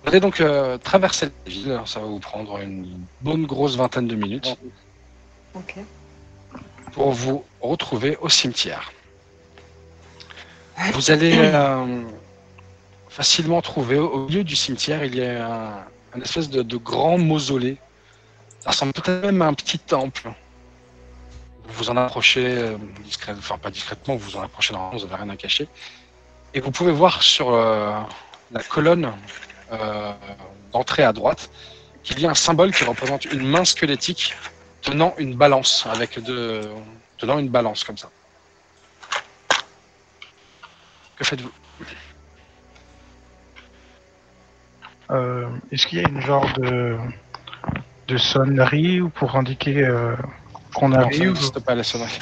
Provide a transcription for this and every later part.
Vous allez donc traverser la ville, ça va vous prendre une bonne grosse vingtaine de minutes Ok. pour vous retrouver au cimetière. Vous allez facilement trouver, au milieu du cimetière, il y a un espèce de grand mausolée. Ça ressemble peut-être même à un petit temple. Vous vous en approchez discrètement, enfin pas discrètement, vous vous en approchez normalement, vous n'avez rien à cacher. Et vous pouvez voir sur la colonne d'entrée à droite qu'il y a un symbole qui représente une main squelettique tenant une balance, tenant une balance comme ça. Que faites-vous? Est-ce qu'il y a une genre de sonnerie ou pour indiquer qu'on Non, ça arrive n'existe pas la sonnerie.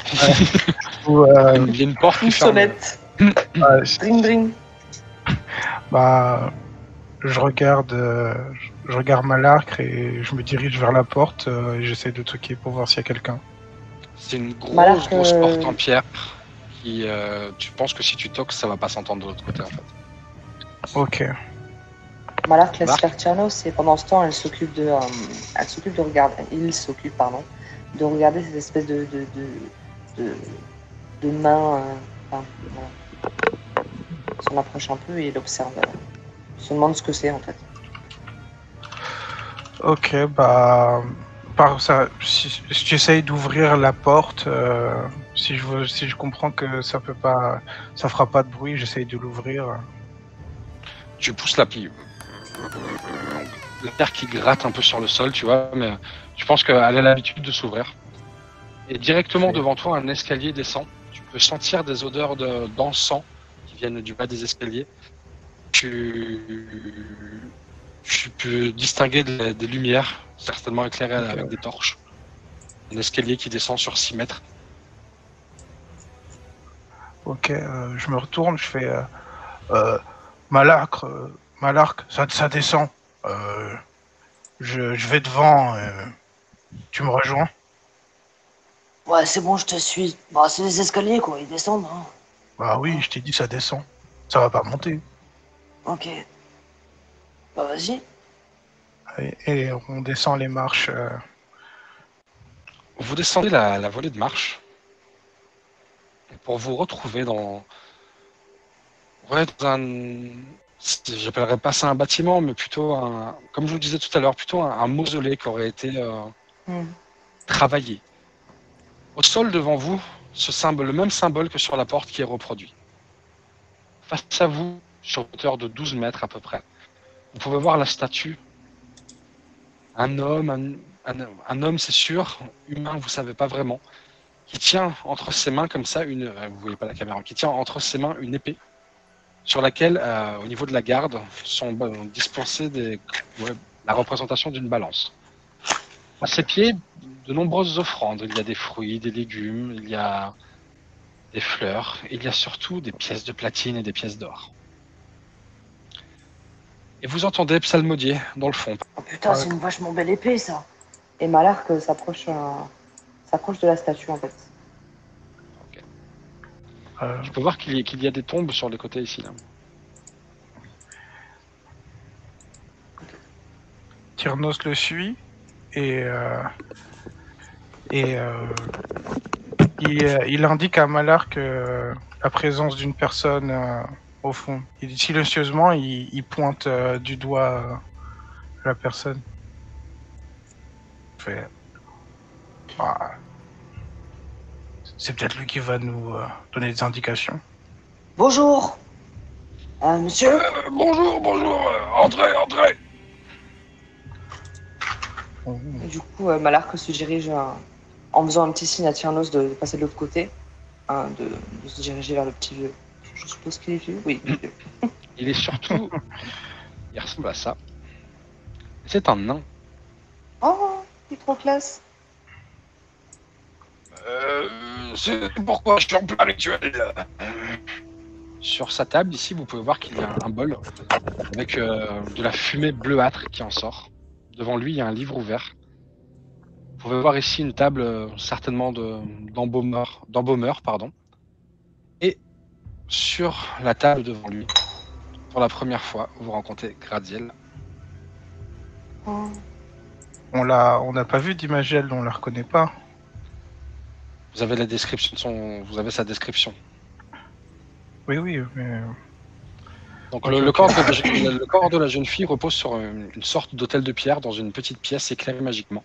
ou, Il y a une porte qui Une ferme. sonnette. ouais, Dring dring. bah, je regarde Malarcre et je me dirige vers la porte et j'essaie de toquer pour voir s'il y a quelqu'un. C'est une Malarcre, grosse porte en pierre qui, tu penses que si tu toques, ça va pas s'entendre de l'autre côté en fait. Ok. Malarcre laisse Marc faire Tiernos et pendant ce temps, elle s'occupe de regarder. Il s'occupe, pardon, de regarder cette espèce de main. Enfin, voilà. Il s'en approche un peu et il observe. Il se demande ce que c'est en fait. Ok, bah, par ça, si tu essayes d'ouvrir la porte, si je comprends que ça fera pas de bruit, j'essaye de l'ouvrir. Tu pousses la pile. La terre qui gratte un peu sur le sol, tu vois, mais tu penses qu'elle a l'habitude de s'ouvrir. Et directement devant toi, un escalier descend. Tu peux sentir des odeurs d'encens qui viennent du bas des escaliers. Tu peux distinguer des lumières, certainement éclairées avec des torches. Un escalier qui descend sur 6 mètres. Ok, je me retourne, je fais Malarcre, ça descend. Je vais devant, tu me rejoins? Ouais, c'est bon, je te suis. Bah, c'est les escaliers quoi, ils descendent. Hein. Bah oui, je t'ai dit ça descend. Ça va pas monter. Ok. Bah vas-y. Et on descend les marches. Vous descendez la volée de marche pour vous retrouver dans un... J'appellerais pas ça un bâtiment, mais plutôt comme je vous le disais tout à l'heure, plutôt un mausolée qui aurait été travaillé. Au sol devant vous, le même symbole que sur la porte qui est reproduit. Face à vous, sur hauteur de 12 mètres à peu près, vous pouvez voir la statue. Un homme, un homme c'est sûr, humain vous savez pas vraiment, qui tient entre ses mains comme ça, vous voyez pas la caméra, qui tient entre ses mains une épée sur laquelle, au niveau de la garde, sont dispensées la représentation d'une balance. À ses pieds, de nombreuses offrandes. Il y a des fruits, des légumes, il y a des fleurs, il y a surtout des pièces de platine et des pièces d'or. Et vous entendez psalmodier dans le fond. Oh putain, c'est une vachement belle épée ça. Et Malarcre s'approche de la statue en fait. Okay. Je peux voir qu'il y a des tombes sur les côtés ici. Là. Tyrnos le suit et il indique à Malarcre la présence d'une personne au fond. Silencieusement, il pointe du doigt la personne. Fait, c'est peut-être lui qui va nous donner des indications. Bonjour monsieur. Bonjour, entrez. Et du coup, Malarcre se dirige en faisant un petit signe à Tiernos de passer de l'autre côté, de se diriger vers le petit vieux. Je suppose qu'il est vieux. Oui, il est vieux. Il est surtout... il ressemble à ça. C'est un nain. Oh, il est trop classe. C'est pourquoi je suis en plein rituel. Sur sa table, ici, vous pouvez voir qu'il y a un bol avec de la fumée bleuâtre qui en sort. Devant lui, il y a un livre ouvert. Vous pouvez voir ici une table certainement d'embaumeur, pardon. Et sur la table devant lui, pour la première fois, vous rencontrez Gradiel. Oh. On n'a pas vu d'Imagel, on la reconnaît pas. Vous avez la description vous avez sa description. Oui, mais... Donc Okay, le corps de la jeune fille repose sur une sorte d'autel de pierre dans une petite pièce éclairée magiquement.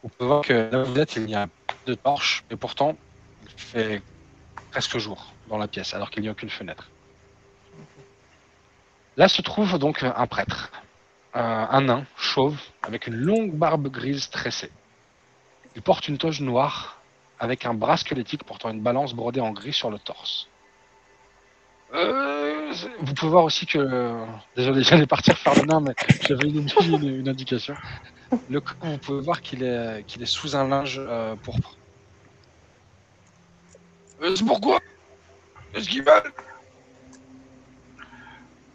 Vous pouvez voir que là où vous êtes, il n'y a pas de torche, et pourtant, il fait presque jour dans la pièce, alors qu'il n'y a aucune fenêtre. Là se trouve donc un prêtre, un nain, chauve, avec une longue barbe grise tressée. Il porte une toge noire, avec un bras squelettique portant une balance brodée en gris sur le torse. Vous pouvez voir aussi que... Désolé, j'allais partir faire le nain, mais j'avais oublié une indication. Le corps, vous pouvez voir qu'il est sous un linge pourpre. C'est pourquoi? Qu'est-ce qu'ils veulent?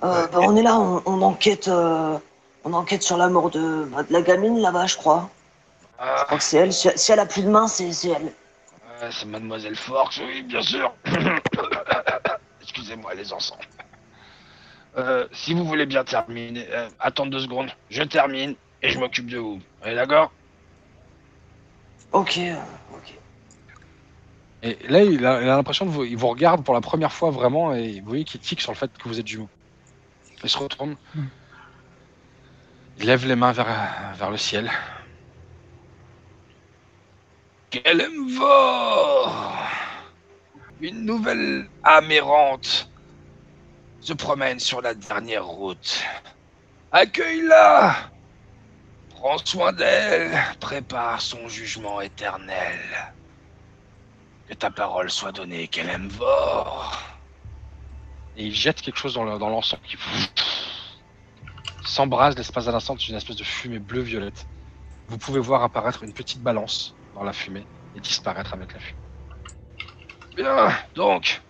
On est là, on enquête sur la mort de la gamine là-bas, je crois. Je crois que c'est elle. Si elle a plus de main, c'est elle. C'est Mademoiselle Forks, oui, bien sûr. Excusez-moi, les enfants. Si vous voulez bien terminer, attendre 2 secondes, je termine et je m'occupe de vous. Vous êtes d'accord? Ok. Et là, il a l'impression il vous regarde pour la première fois vraiment et vous voyez qu'il tique sur le fait que vous êtes jumeaux. Il se retourne. Il lève les mains vers le ciel. Kelemvor! Une nouvelle âme errante se promène sur la dernière route. Accueille-la! Prends soin d'elle, prépare son jugement éternel. Que ta parole soit donnée, Kelemvor. Et il jette quelque chose dans l'encens qui s'embrase l'espace d'un instant dans une espèce de fumée bleu-violette. Vous pouvez voir apparaître une petite balance dans la fumée et disparaître avec la fumée. Bien, donc,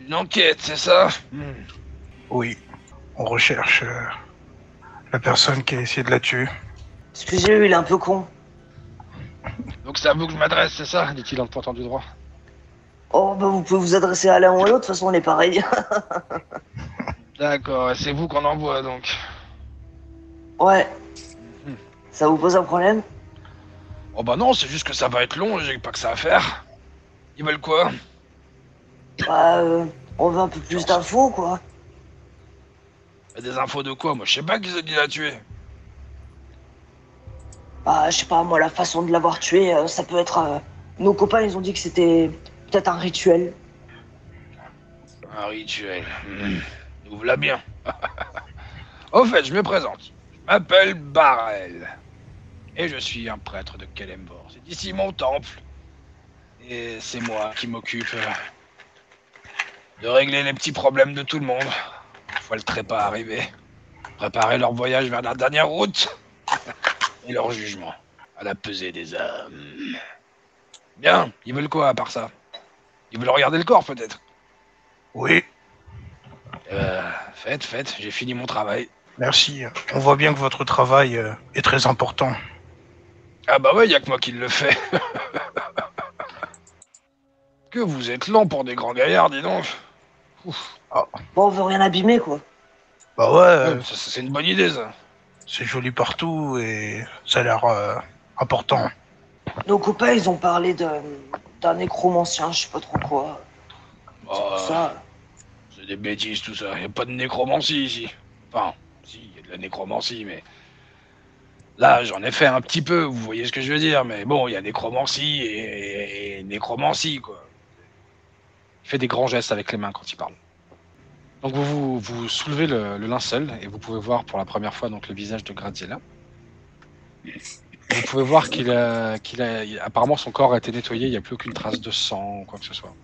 une enquête, c'est ça? Oui, on recherche la personne qui a essayé de la tuer. Excusez-moi, il est un peu con. Donc c'est à vous que je m'adresse, c'est ça? Dit-il en pointant du droit. Oh, bah vous pouvez vous adresser à l'un ou à l'autre, de toute façon on est pareil. D'accord, et c'est vous qu'on envoie donc. Ouais. Ça vous pose un problème? Oh bah non, c'est juste que ça va être long, j'ai pas que ça à faire. Ils veulent quoi? Bah, on veut un peu plus d'infos, quoi. Des infos de quoi? Moi je sais pas qui c'est qui l'a tué. Bah, je sais pas, moi, la façon de l'avoir tué, ça peut être... Nos copains, ils ont dit que c'était peut-être un rituel. Un rituel. Ouvre-la bien. Au fait, je me présente. Je m'appelle Barrel. Et je suis un prêtre de Kelemvor. C'est ici mon temple. Et c'est moi qui m'occupe de régler les petits problèmes de tout le monde. Une fois le trépas arrivé. Préparer leur voyage vers la dernière route. Et leur jugement. À la pesée des âmes. Bien, ils veulent quoi à part ça? Ils veulent regarder le corps peut-être? Oui. Faites, j'ai fini mon travail. Merci. On voit bien que votre travail est très important. Ah bah ouais, y a que moi qui le fais. Que vous êtes lent pour des grands gaillards, dis donc. Ouf. Ah. Bon, on veut rien abîmer, quoi. Bah ouais, c'est une bonne idée ça. C'est joli partout et ça a l'air important. Nos copains, ils ont parlé d'un nécromancien, je sais pas trop quoi. C'est pour ça. C'est des bêtises tout ça, y a pas de nécromancie ici. Enfin, si, y a de la nécromancie, mais... Là, j'en ai fait un petit peu, vous voyez ce que je veux dire, mais bon, il y a nécromancie et nécromancie, quoi. Il fait des grands gestes avec les mains quand il parle. Donc vous soulevez le linceul et vous pouvez voir pour la première fois donc le visage de Graziella. Vous pouvez voir apparemment son corps a été nettoyé, il n'y a plus aucune trace de sang ou quoi que ce soit.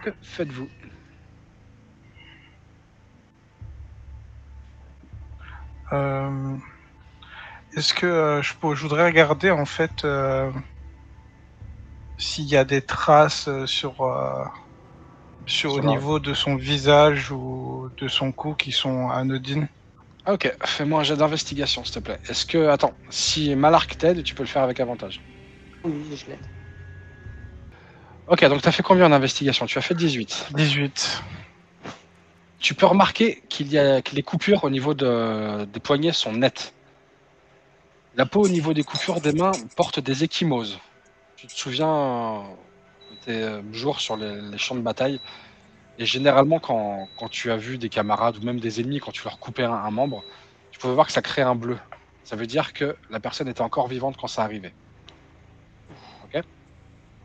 Que faites-vous? Est-ce que je voudrais regarder en fait s'il y a des traces sur au niveau de son visage ou de son cou qui sont anodines. Ok, fais-moi un jet d'investigation s'il te plaît. Est-ce que... Attends, si Malark t'aide, tu peux le faire avec avantage. Oui, je l'aide. Ok, donc t'as fait combien en investigation? Tu as fait 18. 18. Tu peux remarquer que les coupures au niveau des poignets sont nettes. La peau au niveau des coupures des mains porte des ecchymoses. Tu te souviens de tes jours sur les champs de bataille, et généralement quand tu as vu des camarades ou même des ennemis, quand tu leur coupais un membre, tu pouvais voir que ça créait un bleu. Ça veut dire que la personne était encore vivante quand ça arrivait. Ok ?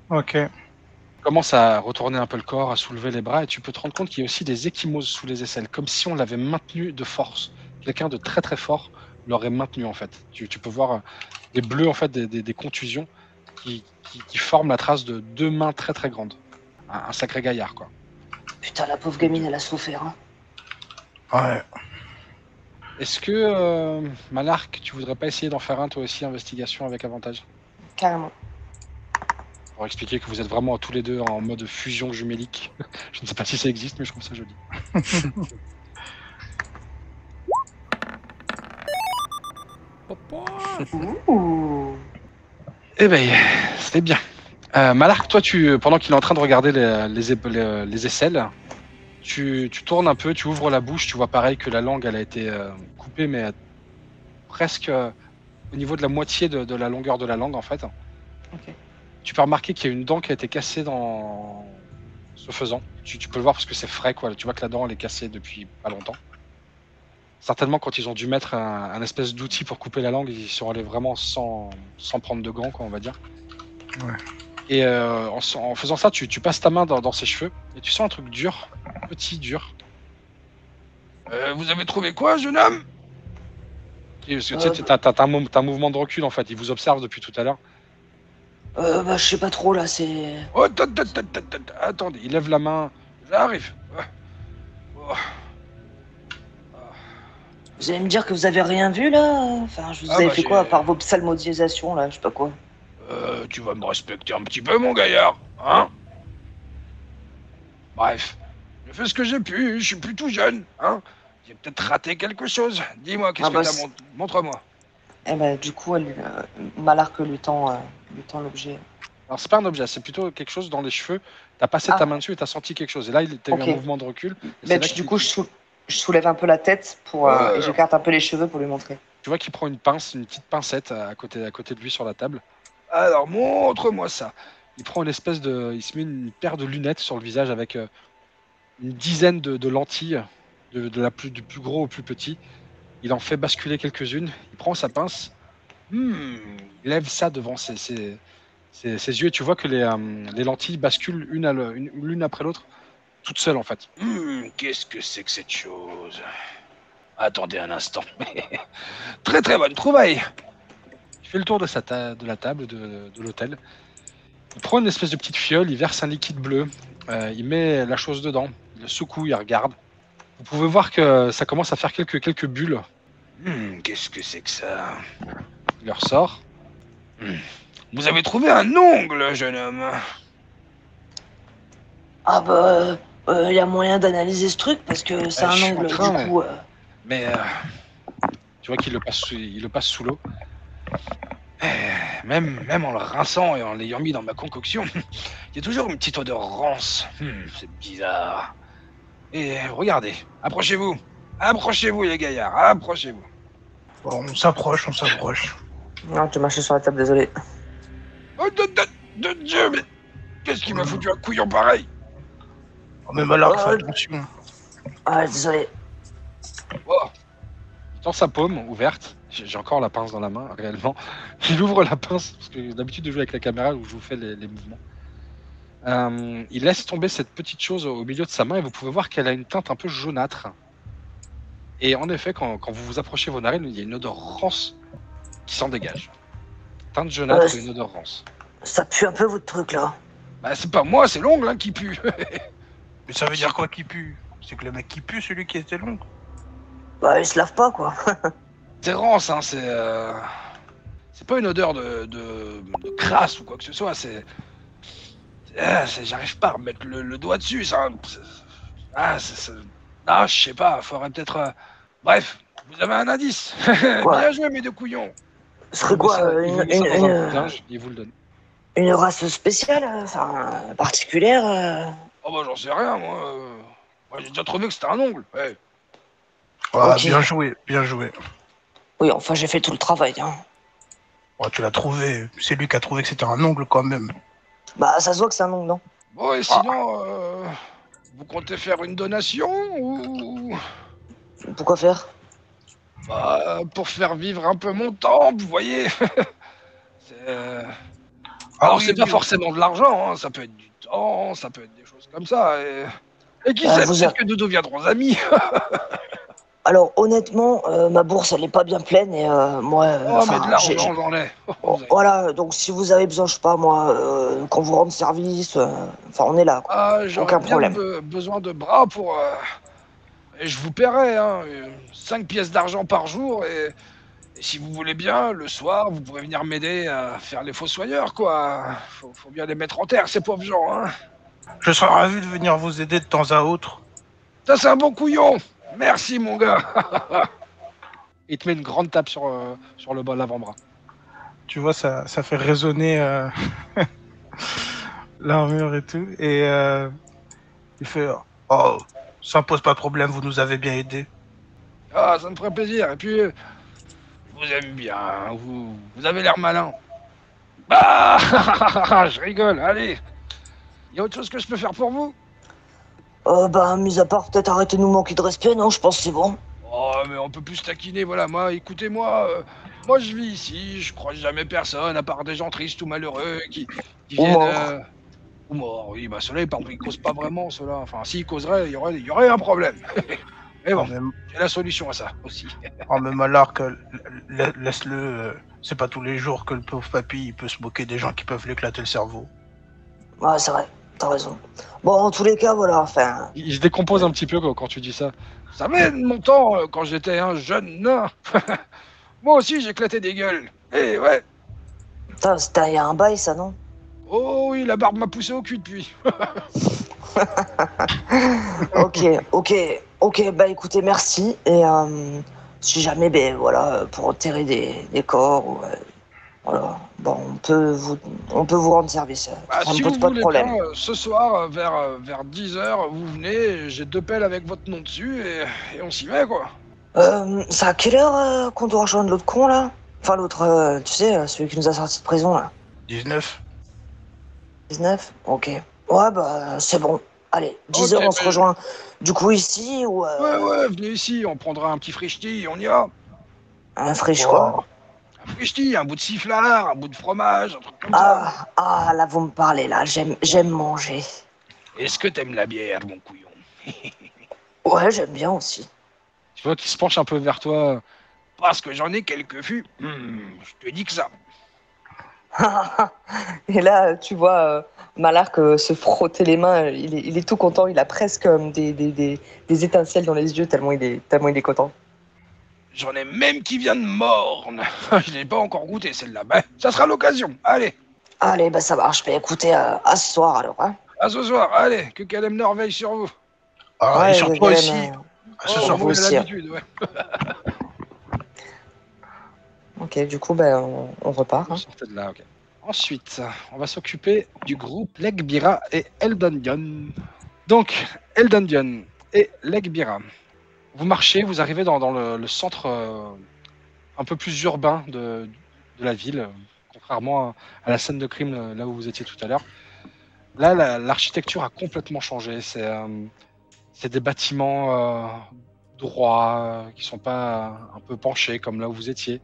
Ok. Tu commences à retourner un peu le corps, à soulever les bras, et tu peux te rendre compte qu'il y a aussi des ecchymoses sous les aisselles, comme si on l'avait maintenu de force. Quelqu'un de très très fort l'aurait maintenu en fait. Tu peux voir des bleus en fait, des contusions qui forment la trace de 2 mains très très grandes. Un sacré gaillard quoi. Putain, la pauvre gamine, elle a souffert. Hein. Ouais. Est-ce que, Malark, tu voudrais pas essayer d'en faire un toi aussi, investigation avec avantage? Carrément. Pour expliquer que vous êtes vraiment tous les deux en mode fusion jumélique. Je ne sais pas si ça existe, mais je trouve ça joli. Ouh. Eh ben, c'est bien. Malark, toi, pendant qu'il est en train de regarder les aisselles, tu tournes un peu, tu ouvres la bouche, tu vois pareil que la langue, elle a été coupée, mais presque au niveau de la moitié de la longueur de la langue, en fait. Ok. Tu peux remarquer qu'il y a une dent qui a été cassée dans ce faisant. Tu peux le voir parce que c'est frais, quoi. Tu vois que la dent, elle est cassée depuis pas longtemps. Certainement, quand ils ont dû mettre un espèce d'outil pour couper la langue, ils sont allés vraiment sans prendre de gants, quoi, on va dire. Ouais. Et en faisant ça, tu passes ta main dans ses cheveux et tu sens un truc dur, petit, dur. Vous avez trouvé quoi, jeune homme? Et parce que tu sais, t'as un mouvement de recul en fait, il vous observe depuis tout à l'heure. Bah, je sais pas trop là, c'est. Oh, attendez, il lève la main. J'arrive. Oh. Vous allez me dire que vous avez rien vu là? Enfin, je vous avais fait quoi à part vos psalmodisations là, je sais pas quoi. Tu vas me respecter un petit peu, mon gaillard, hein? Bref, j'ai fait ce que j'ai pu, je suis plus tout jeune, hein? J'ai peut-être raté quelque chose. Dis-moi, qu'est-ce que t'as montre-moi. Eh ben, du coup, Malark lui tend l'objet. Alors, c'est pas un objet, c'est plutôt quelque chose dans les cheveux. T'as passé ta main dessus et t'as senti quelque chose. Et là, t'as eu un mouvement de recul. Mais du coup, je soulève un peu la tête et j'écarte un peu les cheveux pour lui montrer. Tu vois qu'il prend une petite pincette à côté de lui sur la table. Alors, montre-moi ça. Il prend il se met une paire de lunettes sur le visage avec une dizaine de lentilles, du plus gros au plus petit. Il en fait basculer quelques-unes. Il prend sa pince. Il lève ça devant ses yeux et tu vois que les lentilles basculent l'une après l'autre, toutes seules en fait. Qu'est-ce que c'est que cette chose? Attendez un instant. Très très bonne trouvaille. Il fait le tour de la table de l'hôtel. Il prend une espèce de petite fiole, il verse un liquide bleu, il met la chose dedans, il le secoue, il regarde. Vous pouvez voir que ça commence à faire quelques bulles. Qu'est-ce que c'est que ça? Il le ressort. Vous avez trouvé un ongle, jeune homme? Ah bah, y a moyen d'analyser ce truc parce que c'est un ongle, du coup... Mais tu vois qu'il le passe sous l'eau. Même en le rinçant et en l'ayant mis dans ma concoction, il y a toujours une petite odeur rance. C'est bizarre. Et regardez, approchez-vous. Approchez-vous les gaillards, approchez-vous. Bon, on s'approche. Non, tu marchais sur la table, désolé. Oh, de Dieu, mais qu'est-ce qui m'a foutu un couillon pareil? Oh, mais Malark, fais attention. Ah, désolé. Oh. Il tend sa paume ouverte. J'ai encore la pince dans la main, réellement. Il ouvre la pince, parce que j'ai l'habitude de jouer avec la caméra où je vous fais les mouvements. Il laisse tomber cette petite chose au milieu de sa main et vous pouvez voir qu'elle a une teinte un peu jaunâtre. Et en effet, quand vous vous approchez vos narines, il y a une odeur rance qui s'en dégage. Teinte jaunâtre et une odeur rance. Ça pue un peu votre truc là. Bah c'est pas moi, c'est l'ongle qui pue. Mais ça veut dire quoi qui pue? C'est que le mec qui pue, celui qui était l'ongle. Bah il se lave pas quoi. C'est rance, hein, c'est pas une odeur de crasse ou quoi que ce soit, j'arrive pas à remettre le doigt dessus, ça. Je sais pas, faudrait peut-être... Bref, vous avez un indice. Bien joué, mes deux couillons. Ce serait quoi, il vous le donne. Une race spéciale, enfin, particulière Oh bah j'en sais rien, moi. Moi, j'ai déjà trouvé que c'était un ongle. Ouais. Ah, Ok. bien joué, bien joué. Oui, enfin, j'ai fait tout le travail, hein. Ouais, tu l'as trouvé. C'est lui qui a trouvé que c'était un ongle quand même. Bah, ça se voit que c'est un ongle, non? Bon, et Ah, sinon, vous comptez faire une donation ou... Pourquoi faire? Bah, pour faire vivre un peu mon temps, vous voyez. C'est... ah Alors, oui, c'est pas oui. forcément de l'argent, hein. Ça peut être du temps, ça peut être des choses comme ça. Et qui Bah, sait, vous peut-être a- que nous deviendrons amis. Alors, honnêtement, ma bourse, elle est pas bien pleine et moi, Oh, mais de enfin, l'argent, j'en ai. oh, Vous avez- voilà, donc si vous avez besoin, je sais pas, moi, qu'on vous rende service, enfin, on est là, quoi. Ah, j'aurais Aucun bien problème. besoin de bras pour... Et je vous paierai, hein, 5 pièces d'argent par jour, et si vous voulez bien, le soir, vous pourrez venir m'aider à faire les fossoyeurs, quoi. Faut bien les mettre en terre, ces pauvres gens, hein. Je serais ravi de venir vous aider de temps à autre. Ça, c'est un bon couillon. Merci, mon gars. Il te met une grande tape sur le bas de l'avant-bras. Tu vois, ça fait résonner l'armure et tout. Et il fait oh, ça me pose pas de problème, vous nous avez bien aidés. Ah, ça me ferait plaisir. Et puis, je vous aime bien. Vous avez l'air malin. Ah, je rigole. Allez. Il y a autre chose que je peux faire pour vous? Bah, mis à part peut-être arrêter de nous manquer de respect, non, je pense que c'est bon. Oh, mais on peut plus se taquiner, voilà. Moi, écoutez-moi, moi je vis ici, je croise jamais personne, à part des gens tristes ou malheureux qui Ou viennent... mort. Ou morts, oui, bah ceux-là, ils causent pas vraiment, ceux-là. Enfin, s'ils causeraient, il y aurait un problème. Mais En bon, même, j'ai la solution à ça, aussi. en même alors que laisse-le, c'est pas tous les jours que le pauvre papy il peut se moquer des gens qui peuvent lui éclater le cerveau. Ouais, c'est vrai, t'as raison. Bon, en tous les cas, voilà, enfin... Il se décompose un petit peu quand tu dis ça. Vous savez, de mon temps, quand j'étais un jeune nain, moi aussi j'éclatais des gueules. Eh ouais, Putain, il y a un bail, ça, non? oh oui, la barbe m'a poussé au cul depuis. Ok, bah écoutez, merci. Et si jamais, ben voilà, pour enterrer des corps, ou, voilà, bon, on peut vous rendre service. Bah, Ça me si vous pose pas de voulez bien, problème. ce soir, vers 10h, vous venez, j'ai 2 pelles avec votre nom dessus, et on s'y met, quoi. C'est à quelle heure qu'on doit rejoindre l'autre con, là? Enfin, l'autre, tu sais, celui qui nous a sortis de prison, là. 19. 19? Ok. Ouais, bah, c'est bon. Allez, 10 Ok, heures, on se mais... rejoint. Du coup, ici, ou Ouais, venez ici, on prendra un petit frichti, on y va. un friche, quoi? Wow. Un frichti, un bout de sifflard, un bout de fromage, un truc comme ça. Là, vous me parlez, là. J'aime manger. Est-ce que t'aimes la bière, mon couillon? Ouais, j'aime bien aussi. Tu vois qu'il se penche un peu vers toi, parce que j'en ai quelques fûts. Je te dis que ça. Et là, tu vois Malark se frotter les mains. Il est tout content. Il a presque des étincelles dans les yeux tellement tellement il est content. J'en ai même qui vient de morne. Je l'ai pas encore goûté, celle-là. Bah, ça sera l'occasion. Allez, Allez, bah ça marche. Bah écoutez, à ce soir alors. Hein. à ce soir. Allez, que Kalem Nord veille sur vous. Ah, et Ouais, sur toi aussi. Ce Oh, soir, vous moi, j'ai aussi, l'habitude, ouais. Ok, du coup, bah, on repart. Vous Hein. sortez de là, ok. Ensuite, on va s'occuper du groupe Legbira et Eldondion. Donc, Eldondion et Legbira. Vous marchez, vous arrivez dans le centre un peu plus urbain de la ville, contrairement à la scène de crime là où vous étiez tout à l'heure. Là, l'architecture a complètement changé. C'est des bâtiments droits, qui sont pas un peu penchés comme là où vous étiez.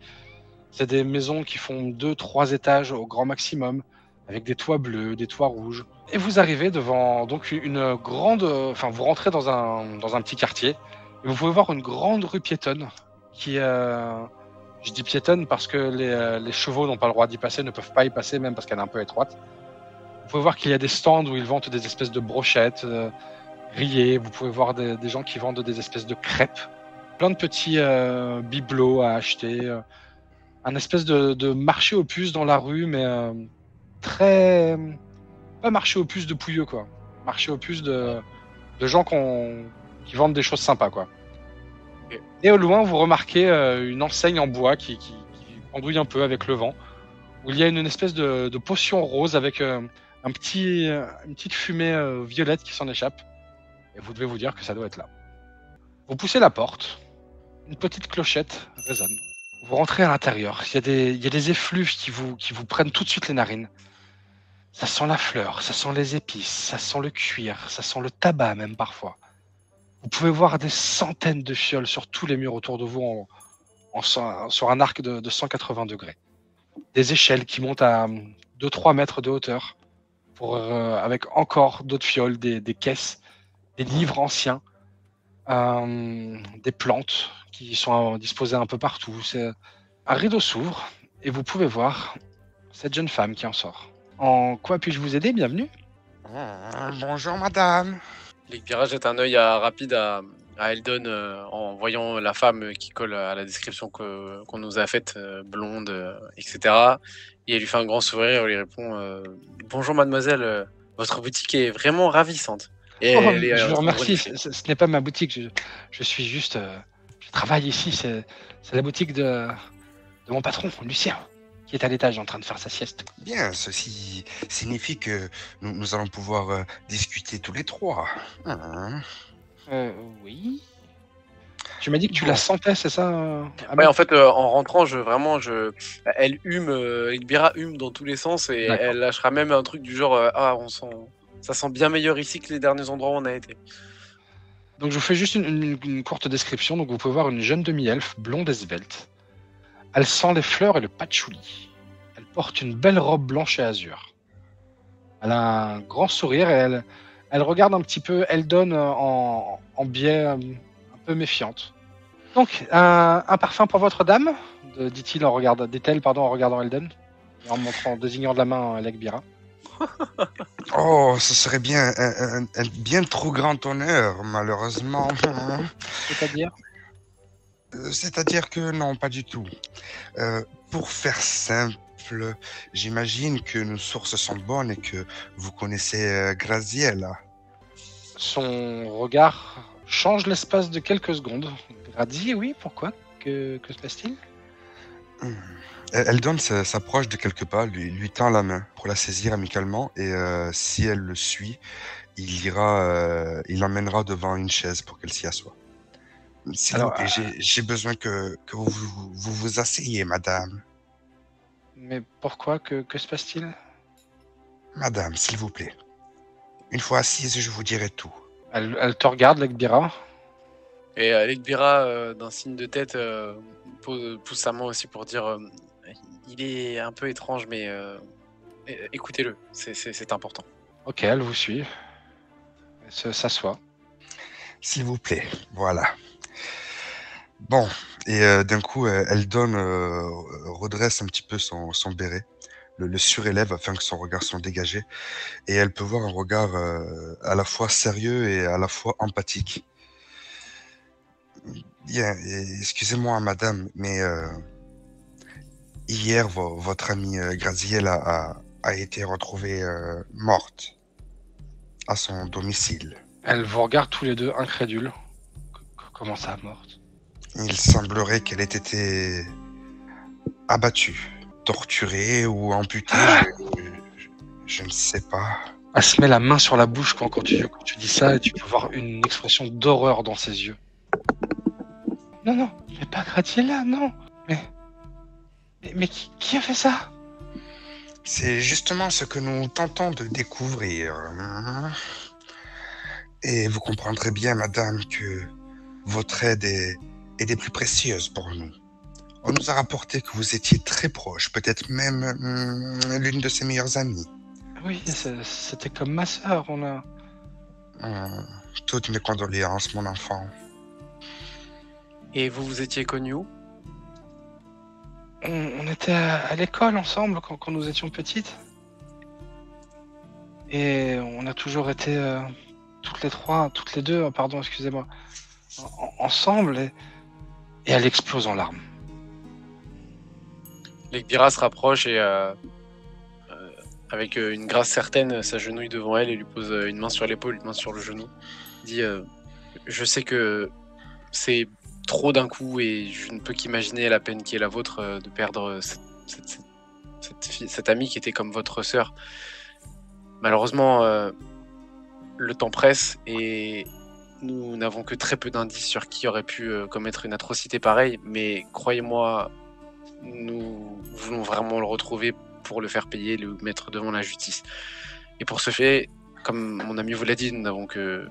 C'est des maisons qui font 2-3 étages au grand maximum, avec des toits bleus, des toits rouges. Et vous arrivez devant donc une grande... Enfin, vous rentrez dans un petit quartier, et vous pouvez voir une grande rue piétonne qui... je dis piétonne parce que les chevaux n'ont pas le droit d'y passer, ne peuvent pas y passer, même parce qu'elle est un peu étroite. Vous pouvez voir qu'il y a des stands où ils vendent des espèces de brochettes grillées. Vous pouvez voir des gens qui vendent des espèces de crêpes. Plein de petits bibelots à acheter. Un espèce de marché aux puces dans la rue, mais très... Pas marché aux puces de pouilleux, quoi. Marché aux puces de gens qui vendent des choses sympas, quoi. Et au loin, vous remarquez une enseigne en bois qui pendouille un peu avec le vent, où il y a une espèce de potion rose avec une petite fumée violette qui s'en échappe. Et vous devez vous dire que ça doit être là. Vous poussez la porte, une petite clochette résonne. Vous rentrez à l'intérieur, il y a des effluves qui vous prennent tout de suite les narines. Ça sent la fleur, ça sent les épices, ça sent le cuir, ça sent le tabac même parfois. Vous pouvez voir des centaines de fioles sur tous les murs autour de vous sur un arc de 180 degrés. Des échelles qui montent à 2-3 mètres de hauteur, avec encore d'autres fioles, des caisses, des livres anciens, des plantes qui sont disposées un peu partout. Un rideau s'ouvre et vous pouvez voir cette jeune femme qui en sort. En quoi puis-je vous aider? Bienvenue. Bonjour madame. Legbira jette un œil rapide à Eldon en voyant la femme qui colle à la description qu'on nous a faite, blonde, etc. Et elle lui fait un grand sourire et lui répond bonjour mademoiselle, votre boutique est vraiment ravissante. Et je vous remercie, ce n'est pas ma boutique, je suis juste... je travaille ici, c'est la boutique de mon patron, Lucien, qui est à l'étage en train de faire sa sieste. Bien, ceci signifie que nous allons pouvoir discuter tous les trois. Oui. Tu m'as dit que tu la sentais, c'est ça? Ouais, en fait, en rentrant, elle hume, Legbira hume dans tous les sens et elle lâchera même un truc du genre ça sent bien meilleur ici que les derniers endroits où on a été. Donc je vous fais juste une courte description. Donc vous pouvez voir une jeune demi-elfe, blonde et svelte. Elle sent les fleurs et le patchouli. Elle porte une belle robe blanche et azur. Elle a un grand sourire et elle regarde un petit peu Eldon en biais un peu méfiante. Donc, un parfum pour votre dame, dit-elle en regardant Eldon, et en désignant de la main Legbira. Oh, ce serait bien un bien trop grand honneur, malheureusement. C'est-à-dire? C'est-à-dire que non, pas du tout. Pour faire simple, j'imagine que nos sources sont bonnes et que vous connaissez Graziella. Son regard change l'espace de quelques secondes. Graziella, oui, pourquoi? Que se passe-t-il? Eldon s'approche de quelques pas, lui tend la main pour la saisir amicalement et si elle le suit, il l'emmènera devant une chaise pour qu'elle s'y assoie. S'il vous plaît, j'ai besoin que vous asseyez, madame. Mais pourquoi? Que se passe-t-il? Madame, s'il vous plaît. Une fois assise, je vous dirai tout. Elle te regarde, Legbira. Et Legbira, d'un signe de tête, pousse sa main aussi pour dire il est un peu étrange, mais écoutez-le, c'est important. Ok, elle vous suit. Elle s'assoit. S'il vous plaît, voilà. Bon, et d'un coup, Eldon redresse un petit peu son béret, le surélève afin que son regard soit dégagé, et elle peut voir un regard à la fois sérieux et à la fois empathique. Bien, excusez-moi madame, mais hier, votre amie Graziella a été retrouvée morte à son domicile. Elle vous regarde tous les deux, incrédules. Comment ça, morte? Il semblerait qu'elle ait été abattue, torturée ou amputée, je ne sais pas. Elle se met la main sur la bouche quand tu dis ça et tu peux voir une expression d'horreur dans ses yeux. Non, mais pas Graziella, non. Mais qui a fait ça? C'est justement ce que nous tentons de découvrir. Et vous comprendrez bien, madame, que votre aide est des plus précieuses pour nous. On nous a rapporté que vous étiez très proche, peut-être même l'une de ses meilleures amies. Oui, c'était comme ma sœur, Toutes mes condoléances, mon enfant. Et vous étiez connus où? On était à l'école ensemble quand nous étions petites. Et on a toujours été toutes les deux, pardon, excusez-moi, ensemble. Et elle explose en larmes. Legbira se rapproche et avec une grâce certaine, s'agenouille devant elle et lui pose une main sur l'épaule, une main sur le genou. Il dit je sais que c'est trop d'un coup et je ne peux qu'imaginer la peine qui est la vôtre de perdre cette amie qui était comme votre sœur. Malheureusement, le temps presse et nous n'avons que très peu d'indices sur qui aurait pu commettre une atrocité pareille, mais croyez-moi, nous voulons vraiment le retrouver pour le faire payer, le mettre devant la justice. Et pour ce fait, comme mon ami vous l'a dit, nous n'avons que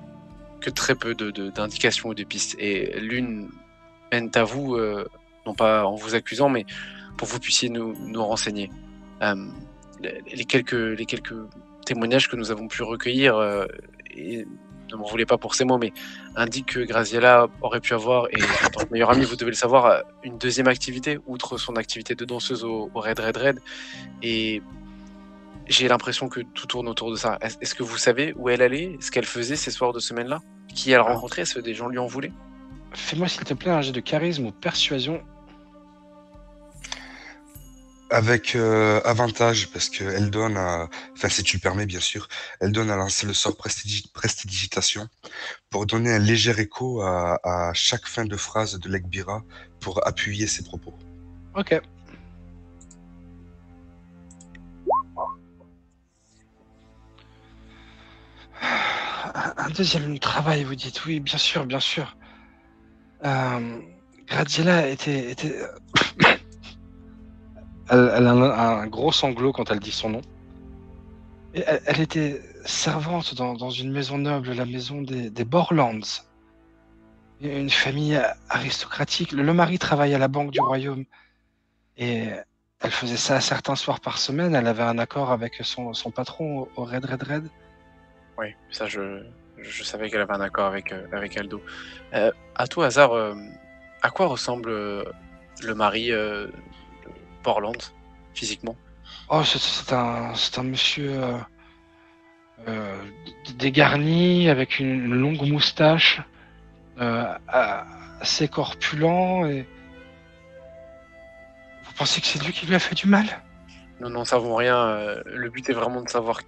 très peu d'indications ou de pistes. Et l'une mène à vous, non pas en vous accusant, mais pour que vous puissiez nous renseigner. Les quelques témoignages que nous avons pu recueillir, et ne m'en voulez pas pour ces mots, mais indiquent que Graziella aurait pu avoir, et en tant que meilleur ami, vous devez le savoir, une deuxième activité, outre son activité de danseuse au Red Red Red. Et j'ai l'impression que tout tourne autour de ça. Est-ce que vous savez où elle allait, ce qu'elle faisait ces soirs de semaine-là? Qui elle rencontrait? Est-ce que des gens lui en voulaient? Fais-moi s'il te plaît un jet de charisme ou persuasion. Avec avantage, parce que Eldon a, enfin si tu le permets bien sûr, Eldon a lancé le sort prestidigitation pour donner un léger écho à chaque fin de phrase de Legbira pour appuyer ses propos. Ok. Un deuxième travail, vous dites? Oui, bien sûr, bien sûr. Graziella était... elle a un gros sanglot quand elle dit son nom. Et elle était servante dans une maison noble, la maison des Borlands. Une famille aristocratique. Le mari travaille à la banque du royaume. Et elle faisait ça certains soirs par semaine. Elle avait un accord avec son patron au Red Red Red. Oui, ça je savais qu'elle avait un accord avec Aldo. À tout hasard, à quoi ressemble le mari de Borland, physiquement? Oh, c'est un monsieur dégarni, avec une longue moustache, assez corpulent. Et... Vous pensez que c'est lui qui lui a fait du mal? Nous n'en savons rien. Le but est vraiment de savoir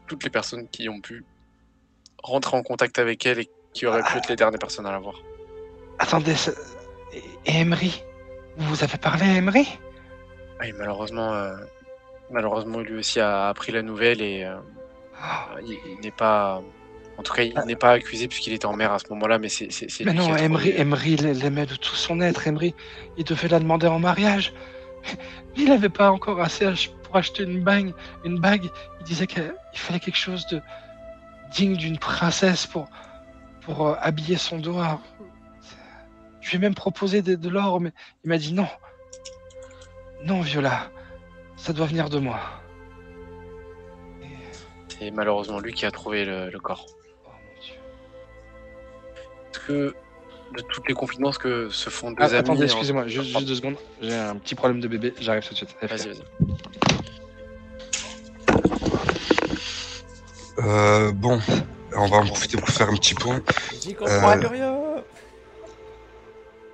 toutes les personnes qui ont pu rentrer en contact avec elle et qui auraient pu être les dernières personnes à la voir. Attendez, et Emery? Vous avez parlé à Emery? Oui, malheureusement, lui aussi a appris la nouvelle et il n'est pas... En tout cas, il n'est pas accusé puisqu'il était en mer à ce moment-là, mais c'est Mais lui non, qui a trouvé... Emery l'aimait de tout son être. Emery, il devait la demander en mariage. Il n'avait pas encore assez pour acheter une bague. Il disait qu'il fallait quelque chose de digne d'une princesse pour habiller son doigt. Je lui ai même proposé de l'or, mais il m'a dit non. Non, Viola, ça doit venir de moi. C'est malheureusement lui qui a trouvé le corps. Oh mon Dieu. Est-ce que, de toutes les confidences que se font deux amis... Attendez, excusez-moi, juste 2 secondes. J'ai un petit problème de bébé, j'arrive tout de suite. Vas-y. Bon, on va en profiter pour faire un petit point. Dis qu'on pourra plus rien.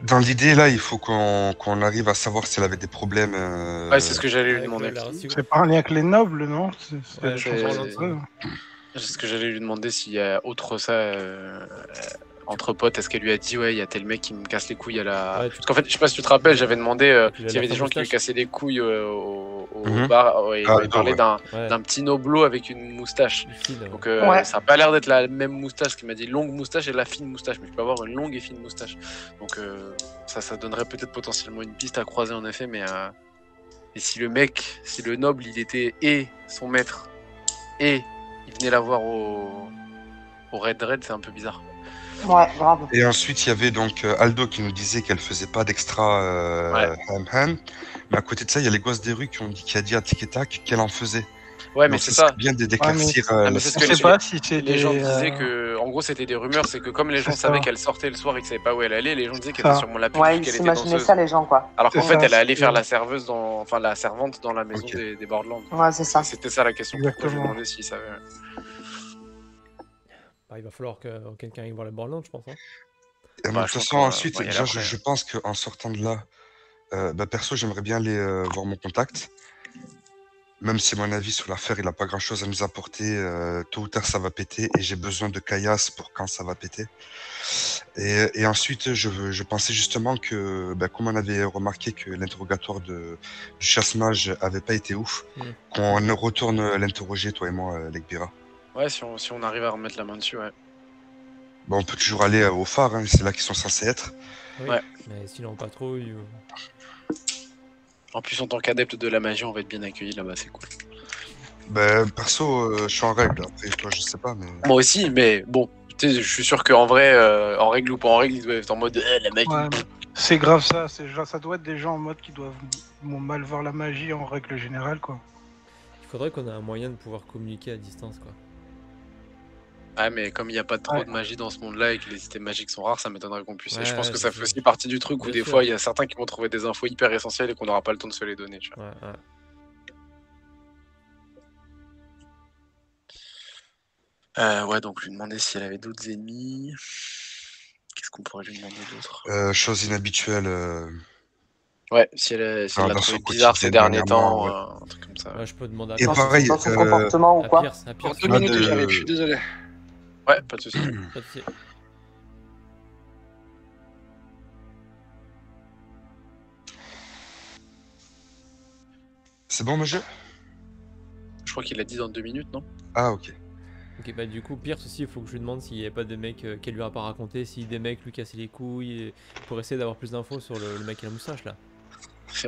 Dans l'idée, là, il faut qu'on arrive à savoir si elle avait des problèmes. Ouais, c'est ce que j'allais lui demander. C'est pas un lien avec les nobles, non? Ouais, c'est ce que j'allais lui demander, s'il y a autre ça entre potes. Est-ce qu'elle lui a dit, ouais, il y a tel mec qui me casse les couilles à la... Ouais, Parce qu'en fait, je sais pas si tu te rappelles, j'avais demandé Puis s'il y avait des gens qui lui moustache. cassaient les couilles au Mhm. bar, et il m'avait parlé ouais. d'un petit noblo avec une moustache. Donc Ouais. ça a pas l'air d'être la même moustache, qui m'a dit longue moustache et la fine moustache, mais je peux avoir une longue et fine moustache. Donc ça donnerait peut-être potentiellement une piste à croiser en effet, mais et si le noble, il était et son maître et il venait la voir au Red Red, c'est un peu bizarre. Ouais, grave. Et ensuite, il y avait donc Aldo qui nous disait qu'elle faisait pas d'extra ham-ham. Mais à côté de ça, il y a les gosses des rues qui a dit à Tic et Tac qu'elle en faisait. Ouais, mais Donc, c'est serait ça. bien de d'éclaircir. mais c'est ce On que sait pas si c'est Les gens des, disaient que, en gros, c'était des rumeurs, c'est que comme les gens C'est savaient ça. qu'elle sortait le soir et qu'ils savaient pas où elle allait, les gens disaient qu'elle Ça. était sûrement la pute Ouais, vu ils qu'elle était s'imaginaient danseuse. ça, les gens, quoi. Alors qu'en C'est fait, ça, elle allait c'est- faire la servante dans la maison Ok. des Borderlands. Ouais, c'est ça. C'était ça la question. Pourquoi je lui Exactement. demandais s'il savait. Bah, il va falloir que quelqu'un aille voir les Borderlands, je pense. Hein. Et Bah, de toute je pense façon, qu'on va- ensuite, on va y aller déjà, après. je pense qu'en sortant de là, perso, j'aimerais bien aller voir mon contact. Même si, à mon avis, sur l'affaire, il n'a pas grand-chose à nous apporter, tôt ou tard, ça va péter et j'ai besoin de caillasse pour quand ça va péter. Et ensuite, je pensais justement que, comme on avait remarqué que l'interrogatoire du chasse-mage avait pas été ouf, qu'on retourne l'interroger, toi et moi, Legbira. Ouais, si on arrive à remettre la main dessus, ouais. Bon, on peut toujours aller au phare, hein, c'est là qu'ils sont censés être. Oui, Ouais. mais sinon on patrouille. En plus, en tant qu'adepte de la magie, on va être bien accueillis là-bas, c'est cool. Ben, perso, je suis en règle. Après, toi, je sais pas, mais. Moi aussi, mais bon, tu sais, je suis sûr qu'en vrai, en règle ou pas en règle, ils doivent être en mode la magie. Ouais, c'est grave ça. Ça doit être des gens en mode qui doivent mal voir la magie en règle générale, quoi. Il faudrait qu'on ait un moyen de pouvoir communiquer à distance, quoi. Ouais, mais comme il n'y a pas trop Ouais. de magie dans ce monde-là et que les systèmes magiques sont rares, ça m'étonnerait qu'on puisse. Et je Ouais, pense ouais, que je ça sais. fait aussi partie du truc où Bien des sûr. fois, il y a certains qui vont trouver des infos hyper essentielles et qu'on n'aura pas le temps de se les donner. Tu vois. Ouais. Ouais, donc lui demander si elle avait d'autres ennemis. Qu'est-ce qu'on pourrait lui demander d'autre? Chose inhabituelle. Ouais, si elle Dans l'a son trouvé bizarre ces quotidien derniers dernièrement, temps, ouais. un truc comme ça. Ouais, je peux demander à Et Dans pareil, dans son comportement ou à quoi? Pierce. Pour 2 Pas minutes, de- j'arrive, je suis désolé. Ouais, pas de soucis. Pas de souci. C'est bon, monsieur? Je crois qu'il l'a dit dans 2 minutes, non? Ah, ok. Ok, bah du coup, Pierce aussi, il faut que je lui demande s'il n'y avait pas des mecs qu'elle lui a pas raconté, si des mecs lui cassaient les couilles, pour essayer d'avoir plus d'infos sur le mec à la moustache là.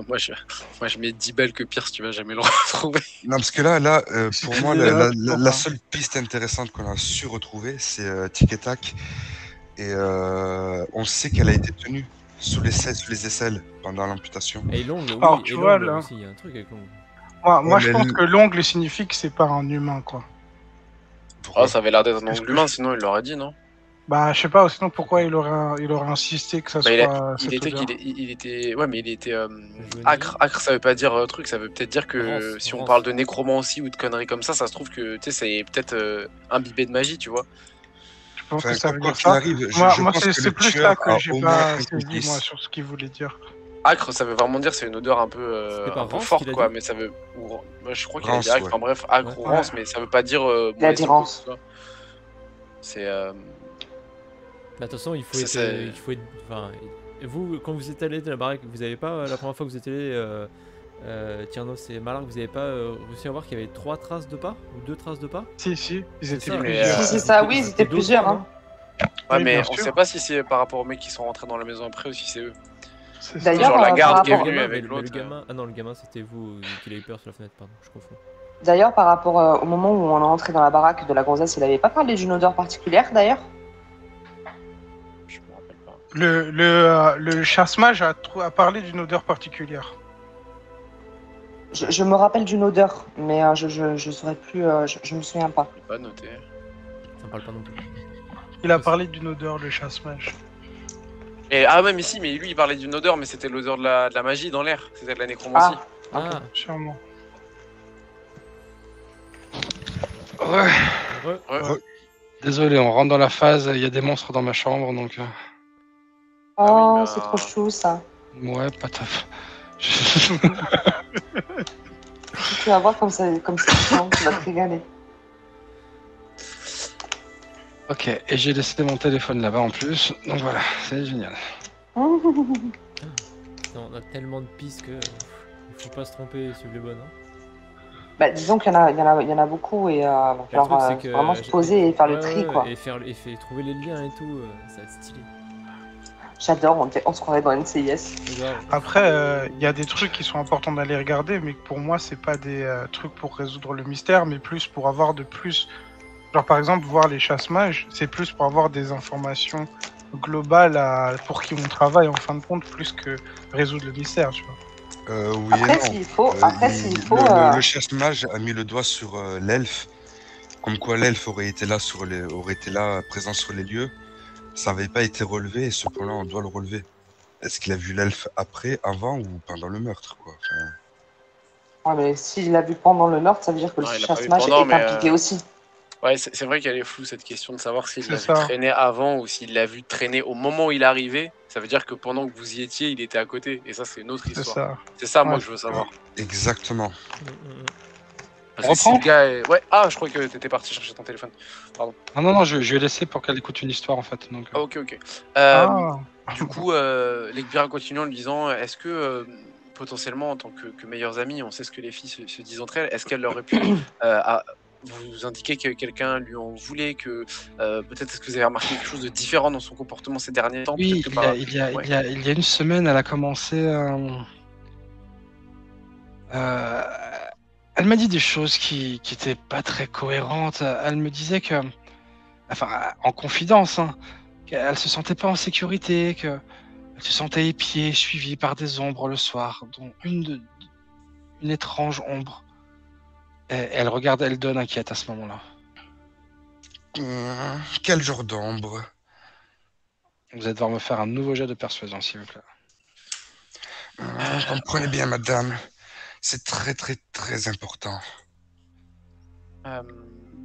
Moi, je mets 10 balles que Pierce, tu vas jamais le retrouver. Non, parce que là, pour moi, là, la seule piste intéressante qu'on a su retrouver, c'est Tic et Tac. Et on sait qu'elle a été tenue sous les aisselles pendant l'amputation. Et l'ongle, oui, Alors, et tu vois, l'ongle là. aussi, il y a un truc avec l'ongle. Moi, Ouais, je mais pense que l'ongle signifie que c'est pas un humain, quoi. Pourquoi? Ah, ça avait l'air d'être un Est-ce ongle que humain, sinon il l'aurait dit, non? Bah, je sais pas, sinon pourquoi il aurait insisté que ça Bah, soit il cette était odeur. il était ouais, mais il était Jaune. acre. Acre, ça veut pas dire truc, ça veut peut-être dire que Rance, si on rance. parle de nécromancie ou de conneries comme ça se trouve que tu sais c'est peut-être imbibé de magie, tu vois. Je pense Enfin, que ça veut quoi dire qu'il ça. arrive, Moi, je moi pense que c'est le plus tueur ça que a j'ai au moins pas un saisi, complice. moi, sur ce qu'il voulait dire. Acre, ça veut vraiment dire c'est une odeur C'était pas un peu rance forte qu'il a quoi, dit mais ça veut moi, je crois qu'il a Rance, dit acre, ouais. enfin bref, acre Ouais. ou rance, mais ça veut pas dire Il a dit mauvais ou quoi que rance. ce soit. C'est Bah, de toute façon, il faut Ça, être. Il faut être enfin, et vous, quand vous êtes allé de la baraque, vous avez pas, la première fois que vous êtes allé, Tiernos et Malark, vous avez pas réussi à voir qu'il y avait 3 traces de pas ou 2 traces de pas? Si, ils C'est étaient ça, mais, plusieurs. Si, c'est ça, oui, ils étaient d'autres, plusieurs, non hein. ouais, Oui, mais bien on sûr. sait pas si c'est par rapport aux mecs qui sont rentrés dans la maison après ou si c'est eux. C'est ça. D'ailleurs, Genre la garde par qui est rapport- venue mais avec le l'autre. gamin. Ah non, le gamin c'était vous qui a eu peur sur la fenêtre, pardon, je confonds. D'ailleurs, par rapport au moment où on est rentré dans la baraque de la gonzesse, il avait pas parlé d'une odeur particulière, d'ailleurs? Je me rappelle pas. Le chasse-mage a parlé d'une odeur particulière. Je me rappelle d'une odeur, mais je saurais plus, je me souviens pas. Je l'ai pas noté. Ça me parle pas non plus. Il a parlé d'une odeur, le chasse-mage. Et ah ouais, mais si, mais lui il parlait d'une odeur, mais c'était l'odeur de la magie dans l'air. C'était de la nécromancie. Ah, Sûrement. Ouais. re- Désolé, on rentre dans la phase, il y a des monstres dans ma chambre, donc... Oh, Ah oui, bah- c'est trop chou, ça. Ouais, pas top. Tu vas voir comme c'est chiant, tu vas te régaler. Ok, et j'ai laissé mon téléphone là-bas en plus, donc voilà, c'est génial. non, on a tellement de pistes que il faut pas se tromper et suivre les bonnes. Hein. Bah, disons qu'il y en a beaucoup et va Le falloir truc, c'est que vraiment se poser et faire le ouais, tri, ouais, quoi. Et trouver les liens et tout, ça va être stylé. J'adore, on se croirait dans NCIS. Grave. Après, il y a des trucs qui sont importants d'aller regarder, mais que pour moi, c'est pas des trucs pour résoudre le mystère, mais plus pour avoir de plus. Genre, par exemple, voir les chasse-mages, c'est plus pour avoir des informations globales pour qui on travaille en fin de compte, plus que résoudre le mystère, tu vois. Oui Après, et non. s'il faut, Le chasse-mage a mis le doigt sur l'elfe, comme quoi l'elfe aurait été là présent sur les lieux. Ça n'avait pas été relevé et ce point-là, on doit le relever. Est-ce qu'il a vu l'elfe après, avant ou pendant le meurtre, quoi? Enfin, Ouais, mais s'il l'a vu pendant le meurtre, ça veut dire que Non, le il l'a pas vu chasse-mage pendant, est mais, impliqué aussi. Ouais, c'est vrai qu'elle est floue cette question de savoir s'il C'est l'a vu ça. traîner avant ou s'il l'a vu traîner au moment où il est arrivé. Ça veut dire que pendant que vous y étiez, il était à côté. Et ça, c'est une autre C'est histoire. ça. C'est ça, moi, Ouais. que je veux savoir. Exactement. Parce On que si le reprend gars est... Ouais, ah, je crois que t'étais parti chercher ton téléphone. Non, je vais laisser pour qu'elle écoute une histoire en fait. Donc, Ah, ok. Ah, Du coup, Lekbira continue en lui disant est-ce que potentiellement, en tant que meilleures amies, on sait ce que les filles se disent entre elles, est-ce qu'elle aurait pu vous indiquez que quelqu'un lui en voulait, que peut-être est-ce que vous avez remarqué quelque chose de différent dans son comportement ces derniers temps? Oui, Peut-être que il y a une semaine, elle a commencé. Elle m'a dit des choses qui étaient pas très cohérentes. Elle me disait que, enfin, en confidence, hein, qu'elle se sentait pas en sécurité, qu'elle se sentait épiée, suivie par des ombres le soir, dont une étrange ombre. Et elle regarde Eldon inquiète à ce moment-là. Quel genre d'ombre? Vous allez devoir me faire un nouveau jet de persuasion, s'il vous plaît. Comprenez bien, madame. C'est très, très, très important.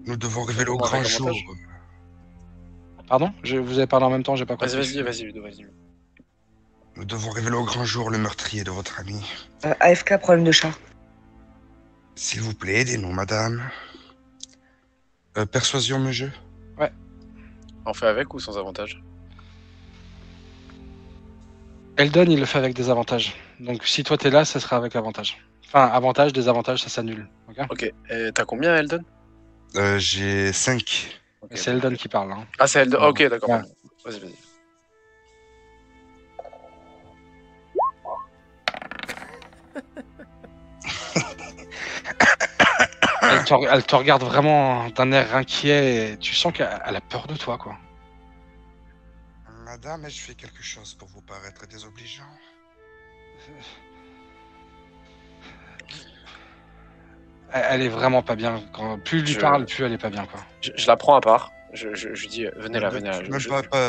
Nous devons révéler au grand jour. Pardon? Vous avez parlé en même temps, j'ai pas compris. Vas-y, Ludo, vas-y. Nous devons révéler au grand jour le meurtrier de votre ami. AFK, problème de chat. S'il vous plaît, aidez-nous, madame. Persuasion, monsieur? Ouais. On fait avec ou sans avantage? Eldon, il le fait avec des avantages. Donc si toi t'es là, ça sera avec avantage. Enfin, avantage, désavantage, ça s'annule. Ok. T'as combien, Eldon? J'ai 5. Okay, c'est Eldon qui parle. Hein. Ah, c'est Eldon. Ok, d'accord. Ouais. Vas-y. Elle te regarde vraiment d'un air inquiet et tu sens qu'elle a peur de toi, quoi. Madame, ai-je fait quelque chose pour vous paraître désobligeant? Elle est vraiment pas bien. Plus lui parle, plus elle est pas bien, quoi. Je la prends à part. Je dis, venez là.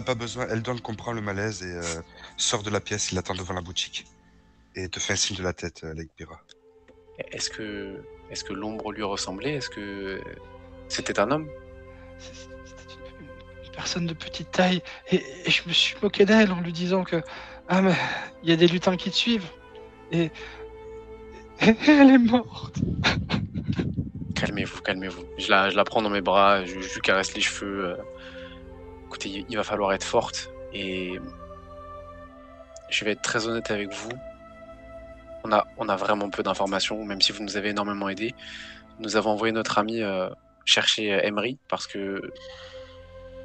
Pas besoin. Eldon comprend le malaise et sort de la pièce. Il attend devant la boutique. Et te fait un signe de la tête, Legbira. Est-ce que l'ombre lui ressemblait? Est-ce que c'était un homme? C'était une personne de petite taille. Et je me suis moqué d'elle en lui disant que... Ah, mais il y a des lutins qui te suivent. Et elle est morte. Calmez-vous. Je la prends dans mes bras, je lui caresse les cheveux. Écoutez, il va falloir être forte. Et je vais être très honnête avec vous. On a vraiment peu d'informations, même si vous nous avez énormément aidé. Nous avons envoyé notre amie chercher Emery parce que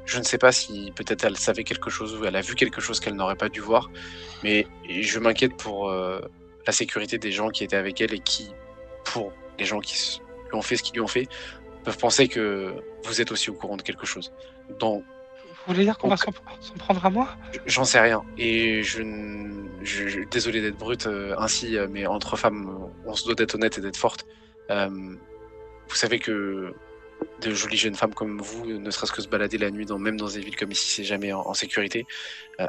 je ne sais pas si peut-être elle savait quelque chose ou elle a vu quelque chose qu'elle n'aurait pas dû voir, mais je m'inquiète pour la sécurité des gens qui étaient avec elle et qui, pour les gens qui lui ont fait ce qu'ils lui ont fait, peuvent penser que vous êtes aussi au courant de quelque chose. Donc, vous voulez dire qu'on va s'en prendre à moi? J'en sais rien. Et désolé d'être brute ainsi, mais entre femmes, on se doit d'être honnête et d'être forte. Vous savez que de jolies jeunes femmes comme vous, ne serait-ce que se balader la nuit, même dans des villes comme ici, c'est jamais en sécurité.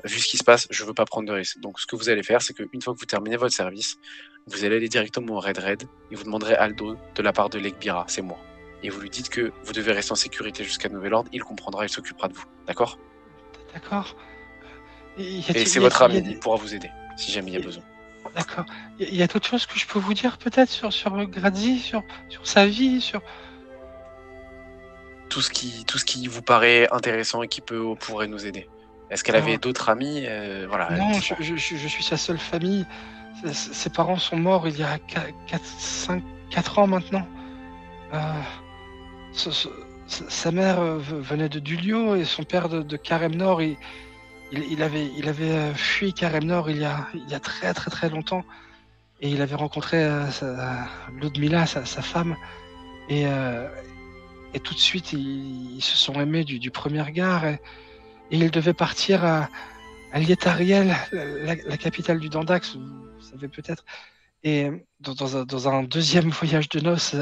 Vu ce qui se passe, je veux pas prendre de risques. Donc ce que vous allez faire, c'est qu'une fois que vous terminez votre service, vous allez aller directement au Red et vous demanderez Aldo de la part de Legbira, c'est moi. Et vous lui dites que vous devez rester en sécurité jusqu'à nouvel ordre, il comprendra, il s'occupera de vous. D'accord? D'accord. Et c'est votre ami, il pourra vous aider, si jamais il y a besoin. D'accord. Il y a d'autres choses que je peux vous dire peut-être sur Gradzi, sur sa vie, sur... Tout ce qui vous paraît intéressant et qui pourrait nous aider. Est-ce qu'elle avait d'autres amis? Voilà. Non, je suis sa seule famille. Ses parents sont morts il y a 4 ans maintenant. Sa mère venait de Dulio et son père de Carême Nord. Il avait fui Carême Nord il y a très très très longtemps et il avait rencontré Ludmila, sa femme, et tout de suite ils se sont aimés du premier regard et ils devaient partir à Lietariel, la capitale du Dandax, vous savez peut-être, et dans un deuxième voyage de noces.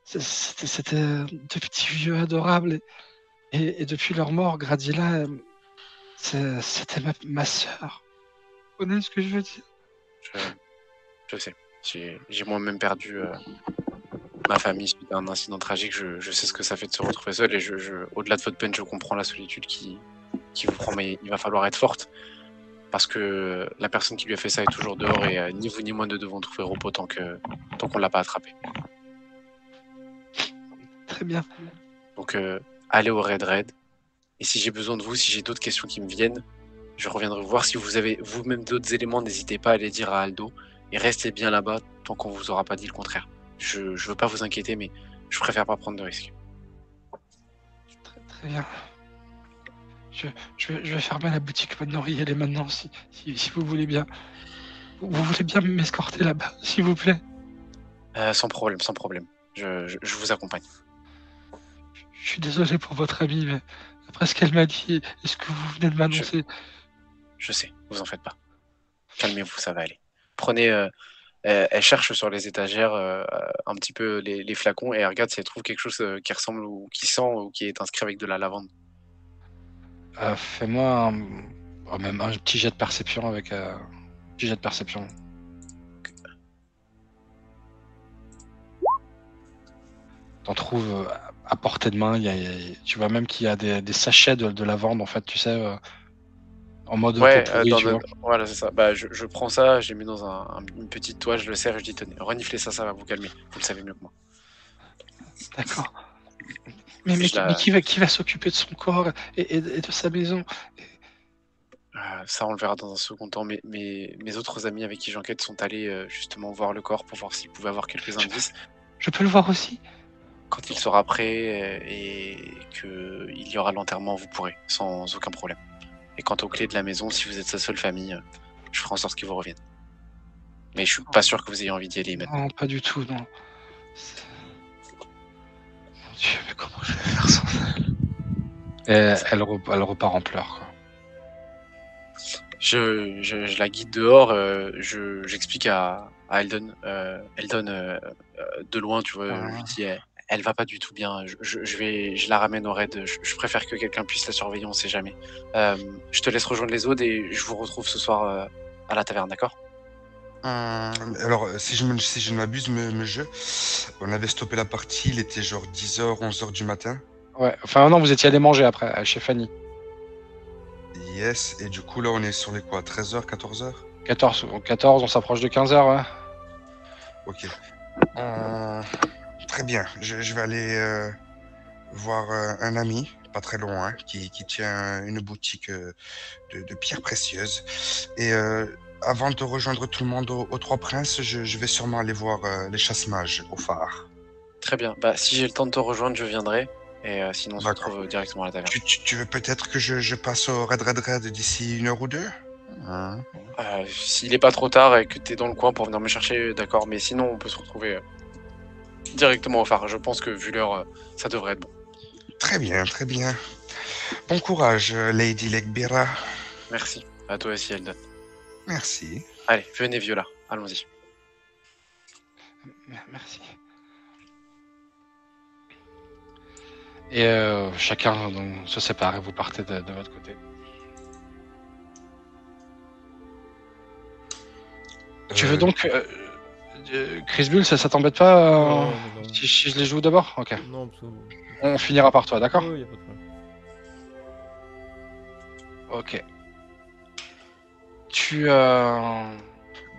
C'était deux petits vieux adorables et depuis leur mort, Gradilla, c'était ma sœur. Vous comprenez ce que je veux dire? Je sais. J'ai moi-même perdu ma famille suite à un incident tragique. Je sais ce que ça fait de se retrouver seul et au-delà de votre peine, je comprends la solitude qui vous prend, mais il va falloir être forte parce que la personne qui lui a fait ça est toujours dehors et ni vous ni moi ne devons trouver repos tant qu'on ne l'a pas attrapé. Très bien. Donc, allez au Red. Et si j'ai besoin de vous, si j'ai d'autres questions qui me viennent, je reviendrai vous voir. Si vous avez vous-même d'autres éléments, n'hésitez pas à les dire à Aldo. Et restez bien là-bas tant qu'on vous aura pas dit le contraire. Je veux pas vous inquiéter, mais je préfère pas prendre de risques. Très bien. Je vais fermer la boutique maintenant, y aller maintenant, si vous voulez bien. Vous voulez bien m'escorter là-bas, s'il vous plaît? Sans problème, sans problème. Je vous accompagne. Je suis désolé pour votre amie, mais après ce qu'elle m'a dit, est-ce que vous venez de m'annoncer? Je sais, vous en faites pas. Calmez-vous, ça va aller. Prenez... elle cherche sur les étagères un petit peu les flacons et elle regarde si elle trouve quelque chose qui ressemble ou qui sent ou qui est inscrit avec de la lavande. Fais-moi même un petit jet de perception avec... petit jet de perception. T'en trouves à portée de main, tu vois même qu'il y a des sachets de lavande, en fait, tu sais, en mode Ouais, pot pourri, tu vois. voilà, c'est ça. Bah, je prends ça, je l'ai mis dans une petite toile, je le serre et je dis tenez, reniflez ça, ça va vous calmer. Vous le savez mieux que moi. D'accord. Mais qui va s'occuper de son corps et de sa maison? Ça, on le verra dans un second temps. Mes autres amis avec qui j'enquête sont allés justement voir le corps pour voir s'ils pouvaient avoir quelques indices. Je peux le voir aussi? Quand il sera prêt et qu'il y aura l'enterrement, vous pourrez, sans aucun problème. Et quant aux clés de la maison, si vous êtes sa seule famille, je ferai en sorte qu'ils vous reviennent. Mais je suis pas sûr que vous ayez envie d'y aller maintenant. Non, pas du tout, non. Mon Dieu, mais comment je vais faire sans elle? Elle repart en pleurs, quoi. Je la guide dehors, j'explique à Eldon, de loin, tu vois, je dis elle va pas du tout bien, je la ramène au raid, je préfère que quelqu'un puisse la surveiller, on sait jamais. Je te laisse rejoindre les autres et je vous retrouve ce soir à la taverne, d'accord? Alors, si je ne m'abuse, monsieur, on avait stoppé la partie, il était genre 10h, 11h du matin. Ouais, enfin non, vous étiez allé manger après, chez Fanny. Yes, et du coup là on est sur les quoi, 13h, 14h? 14, on s'approche de 15h, ouais. Ok. Très bien, je vais aller voir un ami, pas très loin, qui tient une boutique de pierres précieuses. Et avant de rejoindre tout le monde aux Trois Princes, je vais sûrement aller voir les chasse-mages au phare. Très bien, bah si j'ai le temps de te rejoindre, je viendrai. Et sinon, on se D'accord. retrouve directement à la taverne. Tu veux peut-être que je passe au Red d'ici 1 heure ou 2? Hein? S'il est pas trop tard et que t'es dans le coin pour venir me chercher, d'accord, mais sinon on peut se retrouver directement au phare. Je pense que vu l'heure, ça devrait être bon. Très bien, très bien. Bon courage, Lady Legbira. Merci, à toi aussi, Eldon. Merci. Allez, venez, Viola, allons-y. Merci. Et chacun donc, se sépare et vous partez de votre côté. Tu veux donc... Chris Bull, ça t'embête pas Non. si je les joue d'abord? Ok. Non, parce que... On finira par toi, d'accord? Oui, y a pas de problème. Ok. Tu...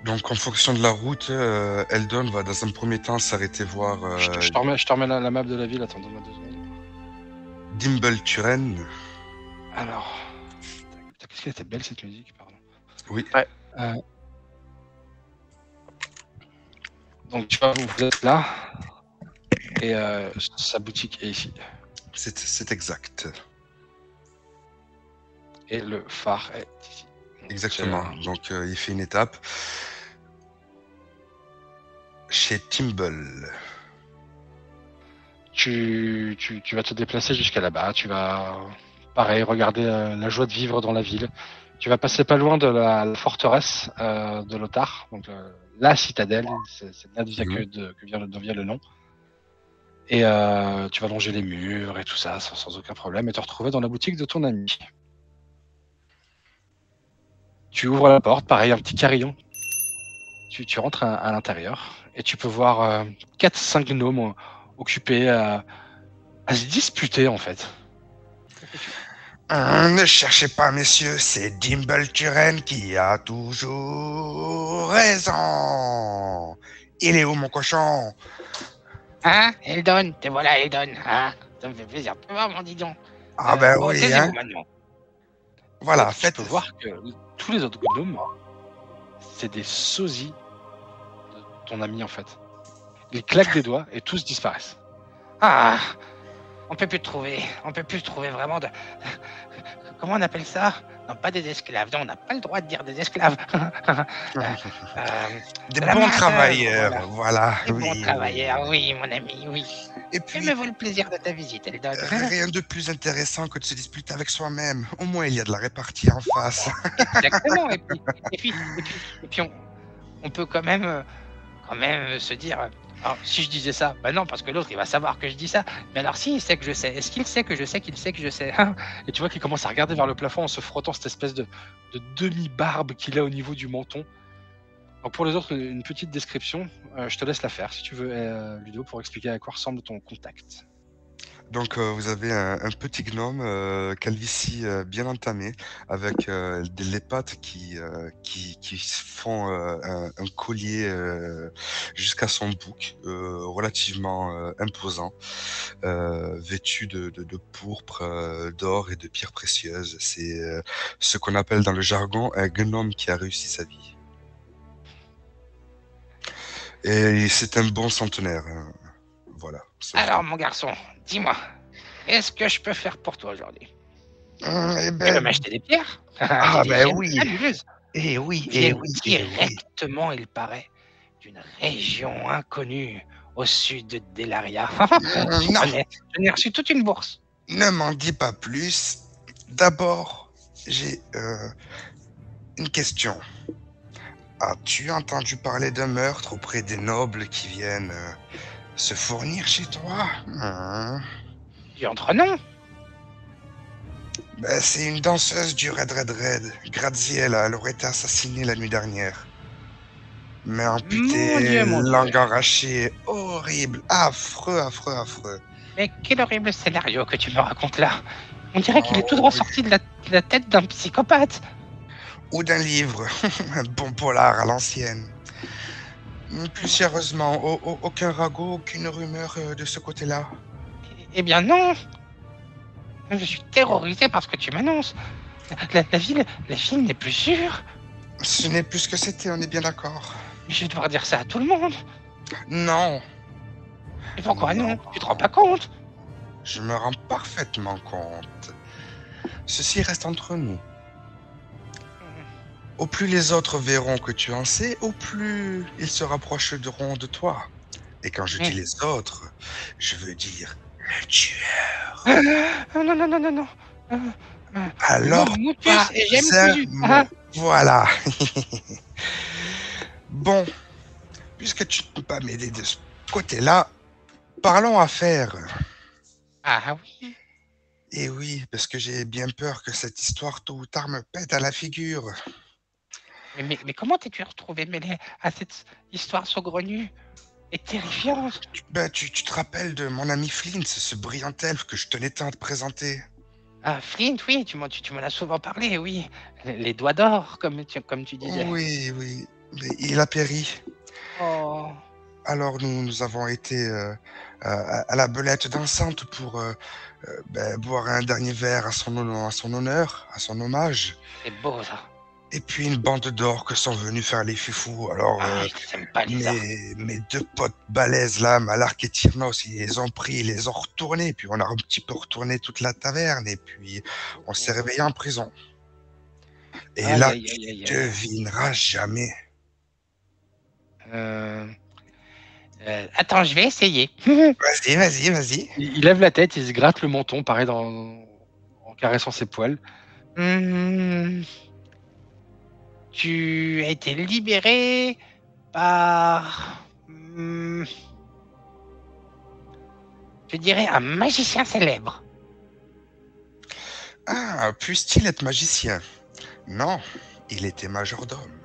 Donc en fonction de la route, Eldon va dans un premier temps s'arrêter voir Je te remets la map de la ville, attends, donne-moi 2 secondes. Dimble Turen. Alors... Qu'est-ce qu'elle était belle cette musique, pardon. Oui. Ouais. Donc tu vois, vous êtes là, et sa boutique est ici. C'est exact. Et le phare est ici. Donc, Exactement. Donc il fait une étape chez Timble. Tu vas te déplacer jusqu'à là-bas, tu vas, pareil, regarder la joie de vivre dans la ville. Tu vas passer pas loin de la forteresse de Lothar, donc la citadelle, c'est là d'où vient le nom. Et tu vas longer les murs et tout ça sans aucun problème et te retrouver dans la boutique de ton ami. Tu ouvres la porte, pareil, un petit carillon. Tu rentres à l'intérieur et tu peux voir 4-5 gnomes occupés à se disputer en fait. Ne cherchez pas, messieurs, c'est Dimble Turen qui a toujours raison. Il est où, mon cochon? Hein, Eldon, te voilà, Eldon. Hein, ça me fait plaisir de te voir, mon didon. Ah ben Bon, oui, taisez-vous hein. maintenant. Voilà, Tu peux voir que tous les autres gnomes, c'est des sosies de ton ami en fait. Ils claquent des doigts et tous disparaissent. Ah, On peut plus trouver. On peut plus trouver vraiment de... Comment on appelle ça? Non, pas des esclaves. Non, on n'a pas le droit de dire des esclaves. Des de la bons main-d'œuvre, travailleurs, voilà. Des oui, bons oui, travailleurs, oui, mon ami, oui. Et puis, Fais-moi le plaisir de ta visite, Eldon. rien de plus intéressant que de se disputer avec soi-même. Au moins, il y a de la répartie en face. Exactement. Et puis on peut quand même se dire. Alors, si je disais ça, bah non, parce que l'autre il va savoir que je dis ça. Mais alors, si il sait que je sais, est-ce qu'il sait que je sais qu'il sait que je sais? Et tu vois qu'il commence à regarder vers le plafond en se frottant cette espèce de demi-barbe qu'il a au niveau du menton. Donc pour les autres, une petite description. Je te laisse la faire si tu veux, Ludo, pour expliquer à quoi ressemble ton contact. Donc, vous avez un petit gnome, calvitie bien entamé, avec les pattes qui se font un collier jusqu'à son bouc, relativement imposant, vêtu de pourpre, d'or et de pierres précieuses. C'est ce qu'on appelle dans le jargon un gnome qui a réussi sa vie. Et c'est un bon centenaire. Voilà. Alors, mon garçon, dis-moi, qu'est-ce que je peux faire pour toi aujourd'hui? Eh Tu veux ben, m'acheter des pierres? ah Des ben gemmes oui, fabuleuses. et oui, Viens et oui, et oui. directement, il paraît, d'une région inconnue au sud d'Elaria. Non, J'en ai reçu toute une bourse. ne m'en dis pas plus. D'abord, j'ai une question. As-tu entendu parler d'un meurtre auprès des nobles qui viennent se fournir chez toi? Et entre non. Ben, c'est une danseuse du Red Red Red, Graziella. Elle aurait été assassinée la nuit dernière. Mais amputée, Mon Dieu. langue arrachée, horrible, affreux, affreux, affreux. Mais quel horrible scénario que tu me racontes là. On dirait qu'il est tout droit sorti de la tête d'un psychopathe. Ou d'un livre, un bon polar à l'ancienne. Plus sérieusement, aucun ragot, aucune rumeur de ce côté-là? Eh bien non. Je suis terrorisé par ce que tu m'annonces. La ville n'est plus sûre. Ce n'est plus ce que c'était, on est bien d'accord. Je vais devoir dire ça à tout le monde. Non, Et pourquoi Non. non? Tu te rends pas compte? je me rends parfaitement compte. Ceci reste entre nous. Au plus les autres verront que tu en sais, au plus ils se rapprocheront de toi. Et quand je dis les autres, je veux dire le tueur. Non, non, non, non, non. Alors, Motus pas et j'aime un cousu. mot. Voilà. Bon, puisque tu ne peux pas m'aider de ce côté-là, parlons affaires. Ah oui. Et oui, parce que j'ai bien peur que cette histoire tôt ou tard me pète à la figure. Mais comment t'es-tu retrouvé mêlé à cette histoire saugrenue et terrifiante? Tu te rappelles de mon ami Flint, ce brillant elfe que je tenais tant à te présenter? Ah, Flint, oui, tu m'en as souvent parlé, oui. Les doigts d'or, comme tu disais. Oui, oui, mais il a péri. Oh. Alors nous avons été à la belette dansante pour boire un dernier verre à son honneur, à son hommage. C'est beau, ça. Et puis une bande d'or que sont venus faire les fifous. Alors J'aime pas les arts. mes deux potes balèzes là, Malark et Tyrnos, ils les ont pris, ils les ont retournés. Puis on a un petit peu retourné toute la taverne. Et puis on s'est réveillé en prison. Et là, tu devineras jamais. Attends, je vais essayer. Vas-y. Il lève la tête, il se gratte le menton, pareil, en caressant ses poils. Tu as été libéré par... je dirais un magicien célèbre. Ah, puisse-t-il être magicien? Non, il était majordome.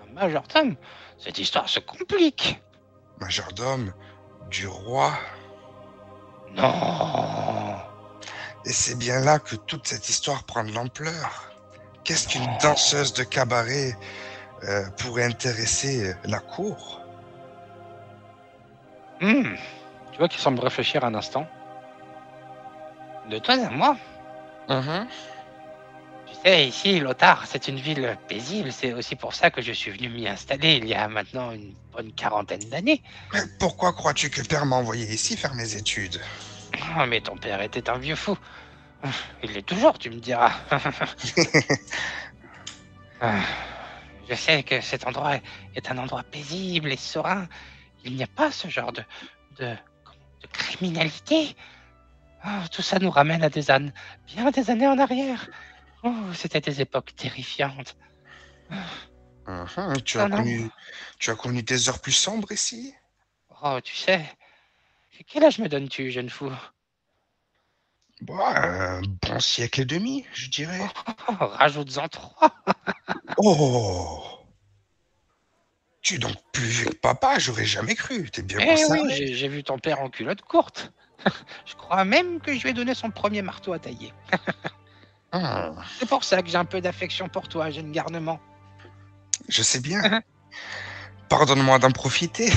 Un majordome? Cette histoire se complique. Majordome du roi. Non. Et c'est bien là que toute cette histoire prend de l'ampleur. Qu'est-ce qu'une danseuse de cabaret pourrait intéresser la cour? Tu vois qu'il semble réfléchir un instant. De toi à moi. Tu sais, ici, Lothar, c'est une ville paisible. C'est aussi pour ça que je suis venu m'y installer il y a maintenant une bonne 40aine d'années. Mais pourquoi crois-tu que Père m'a envoyé ici faire mes études? Oh, mais ton père était un vieux fou. Il l'est toujours, tu me diras. Je sais que cet endroit est un endroit paisible et serein. Il n'y a pas ce genre de criminalité. Oh, tout ça nous ramène à bien des années en arrière. Oh, c'était des époques terrifiantes. Tu Non, non. as connu des heures plus sombres ici? Oh, tu sais, quel âge me donnes-tu, jeune fou? Un bon siècle et demi, je dirais. Oh, rajoute-en 3. Oh! Tu es donc plus vieux que papa, j'aurais jamais cru. T'es bien Eh conservé. oui, j'ai vu ton père en culotte courte. Je crois même que je lui ai donné son premier marteau à tailler. C'est pour ça que j'ai un peu d'affection pour toi, jeune garnement. Je sais bien. Pardonne-moi d'en profiter.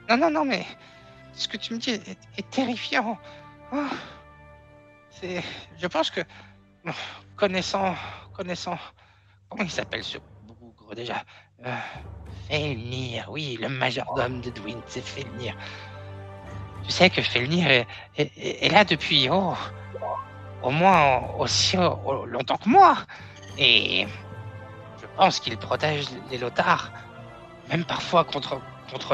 Non, mais ce que tu me dis est terrifiant. Oh, je pense que, connaissant, comment il s'appelle ce bougre déjà? Felnir, oui, le majordome de Dwyn, c'est Felnir. Tu sais que Felnir est là depuis, au moins aussi longtemps que moi. Et je pense qu'il protège les Lothards, même parfois contre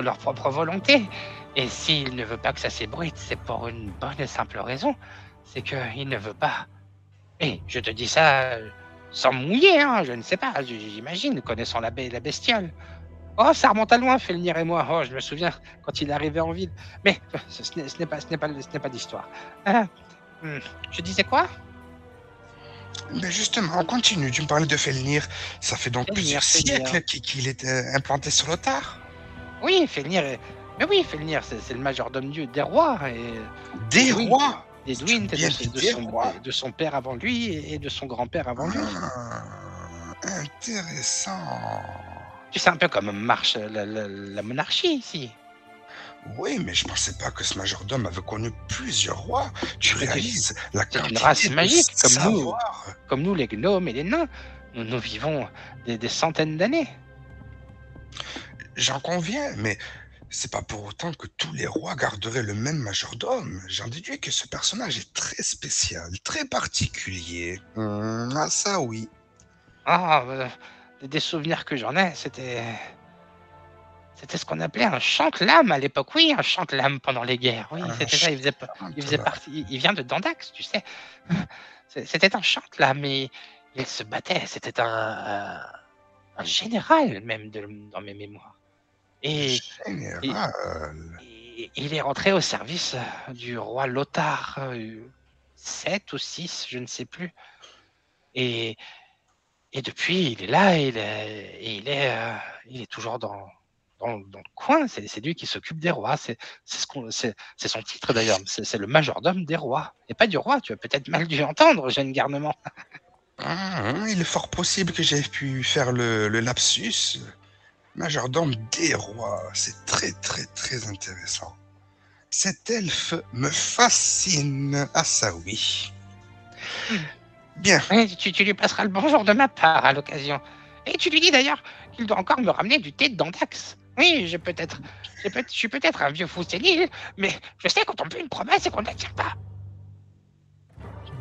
leur propre volonté. Et s'il ne veut pas que ça s'ébruite, c'est pour une bonne et simple raison. C'est qu'il ne veut pas. Et je te dis ça sans me mouiller, hein, je ne sais pas, j'imagine, connaissant la bestiole. Oh, ça remonte à loin, Felnir et moi. Oh, je me souviens quand il est arrivé en ville. Mais ce n'est pas d'histoire. Je disais quoi? Mais justement, on continue. Tu me parlais de Felnir. Ça fait donc plusieurs siècles qu'il est implanté sur Lothar. Oui, Felnir. Mais oui, Felnir, c'est le majordome des rois. Des rois? Des Dwyn, de son père avant lui et de son grand-père avant lui. Intéressant. Tu sais un peu comment marche la monarchie ici. Oui, mais je pensais pas que ce majordome avait connu plusieurs rois. Tu réalises la quantité une race magique de savoir. Comme nous, les gnomes et les nains. Nous vivons des centaines d'années. J'en conviens, mais c'est pas pour autant que tous les rois garderaient le même majordome. J'en déduis que ce personnage est très spécial, très particulier. Ah ça oui. Des souvenirs que j'en ai, c'était ce qu'on appelait un chante-lame à l'époque. Oui, un chante-lame pendant les guerres. Oui, c'était ça. Il faisait partie. Il vient de Dandax, tu sais. C'était un chante-lame et il se battait. C'était un général même dans mes mémoires. Et il est rentré au service du roi Lothar 7 ou 6, je ne sais plus. Et depuis, il est là, il est toujours dans le coin. C'est lui qui s'occupe des rois. C'est son titre d'ailleurs. C'est le majordome des rois. Et pas du roi. Tu as peut-être mal dû entendre, jeune garnement. Il est fort possible que j'ai pu faire le lapsus. Majordome des rois, c'est très très très intéressant. Cet elfe me fascine. Ah ça oui. Bien. Tu lui passeras le bonjour de ma part à l'occasion. Et tu lui dis d'ailleurs qu'il doit encore me ramener du thé de Dandax. Oui, je suis peut-être un vieux fou sénile, mais je sais quand on fait une promesse et qu'on ne la tient pas.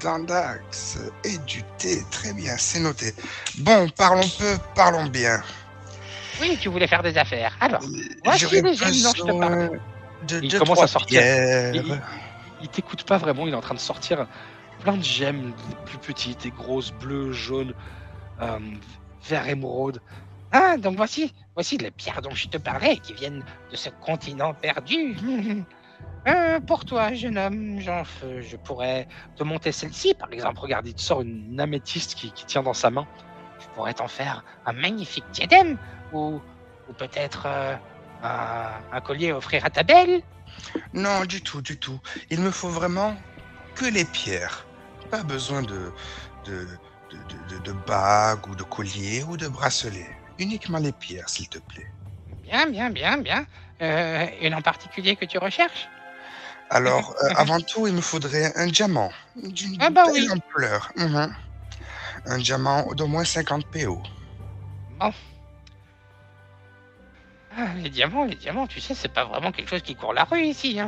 Dandax et du thé, très bien, c'est noté. Bon, parlons peu, parlons bien. Oui, tu voulais faire des affaires. Alors, voici les gemmes dont je te parle. Il commence à sortir. Il t'écoute pas vraiment, il est en train de sortir plein de gemmes plus petites et grosses, bleues, jaunes, vert émeraude. Donc voici les pierres dont je te parlais qui viennent de ce continent perdu. Pour toi, jeune homme, je pourrais te monter celle-ci, par exemple. Regarde, il te sort une améthyste qui tient dans sa main. Je pourrais t'en faire un magnifique diadème. Ou peut-être un collier à offrir à ta belle? Non, du tout. Il me faut vraiment que les pierres. Pas besoin de bagues ou de colliers ou de bracelets. Uniquement les pierres, s'il te plaît. Bien. Une en particulier que tu recherches? Alors, avant tout, il me faudrait un diamant d'une belle ampleur. Un diamant d'au moins 50 PO. Bon. Les diamants, tu sais, c'est pas vraiment quelque chose qui court la rue ici.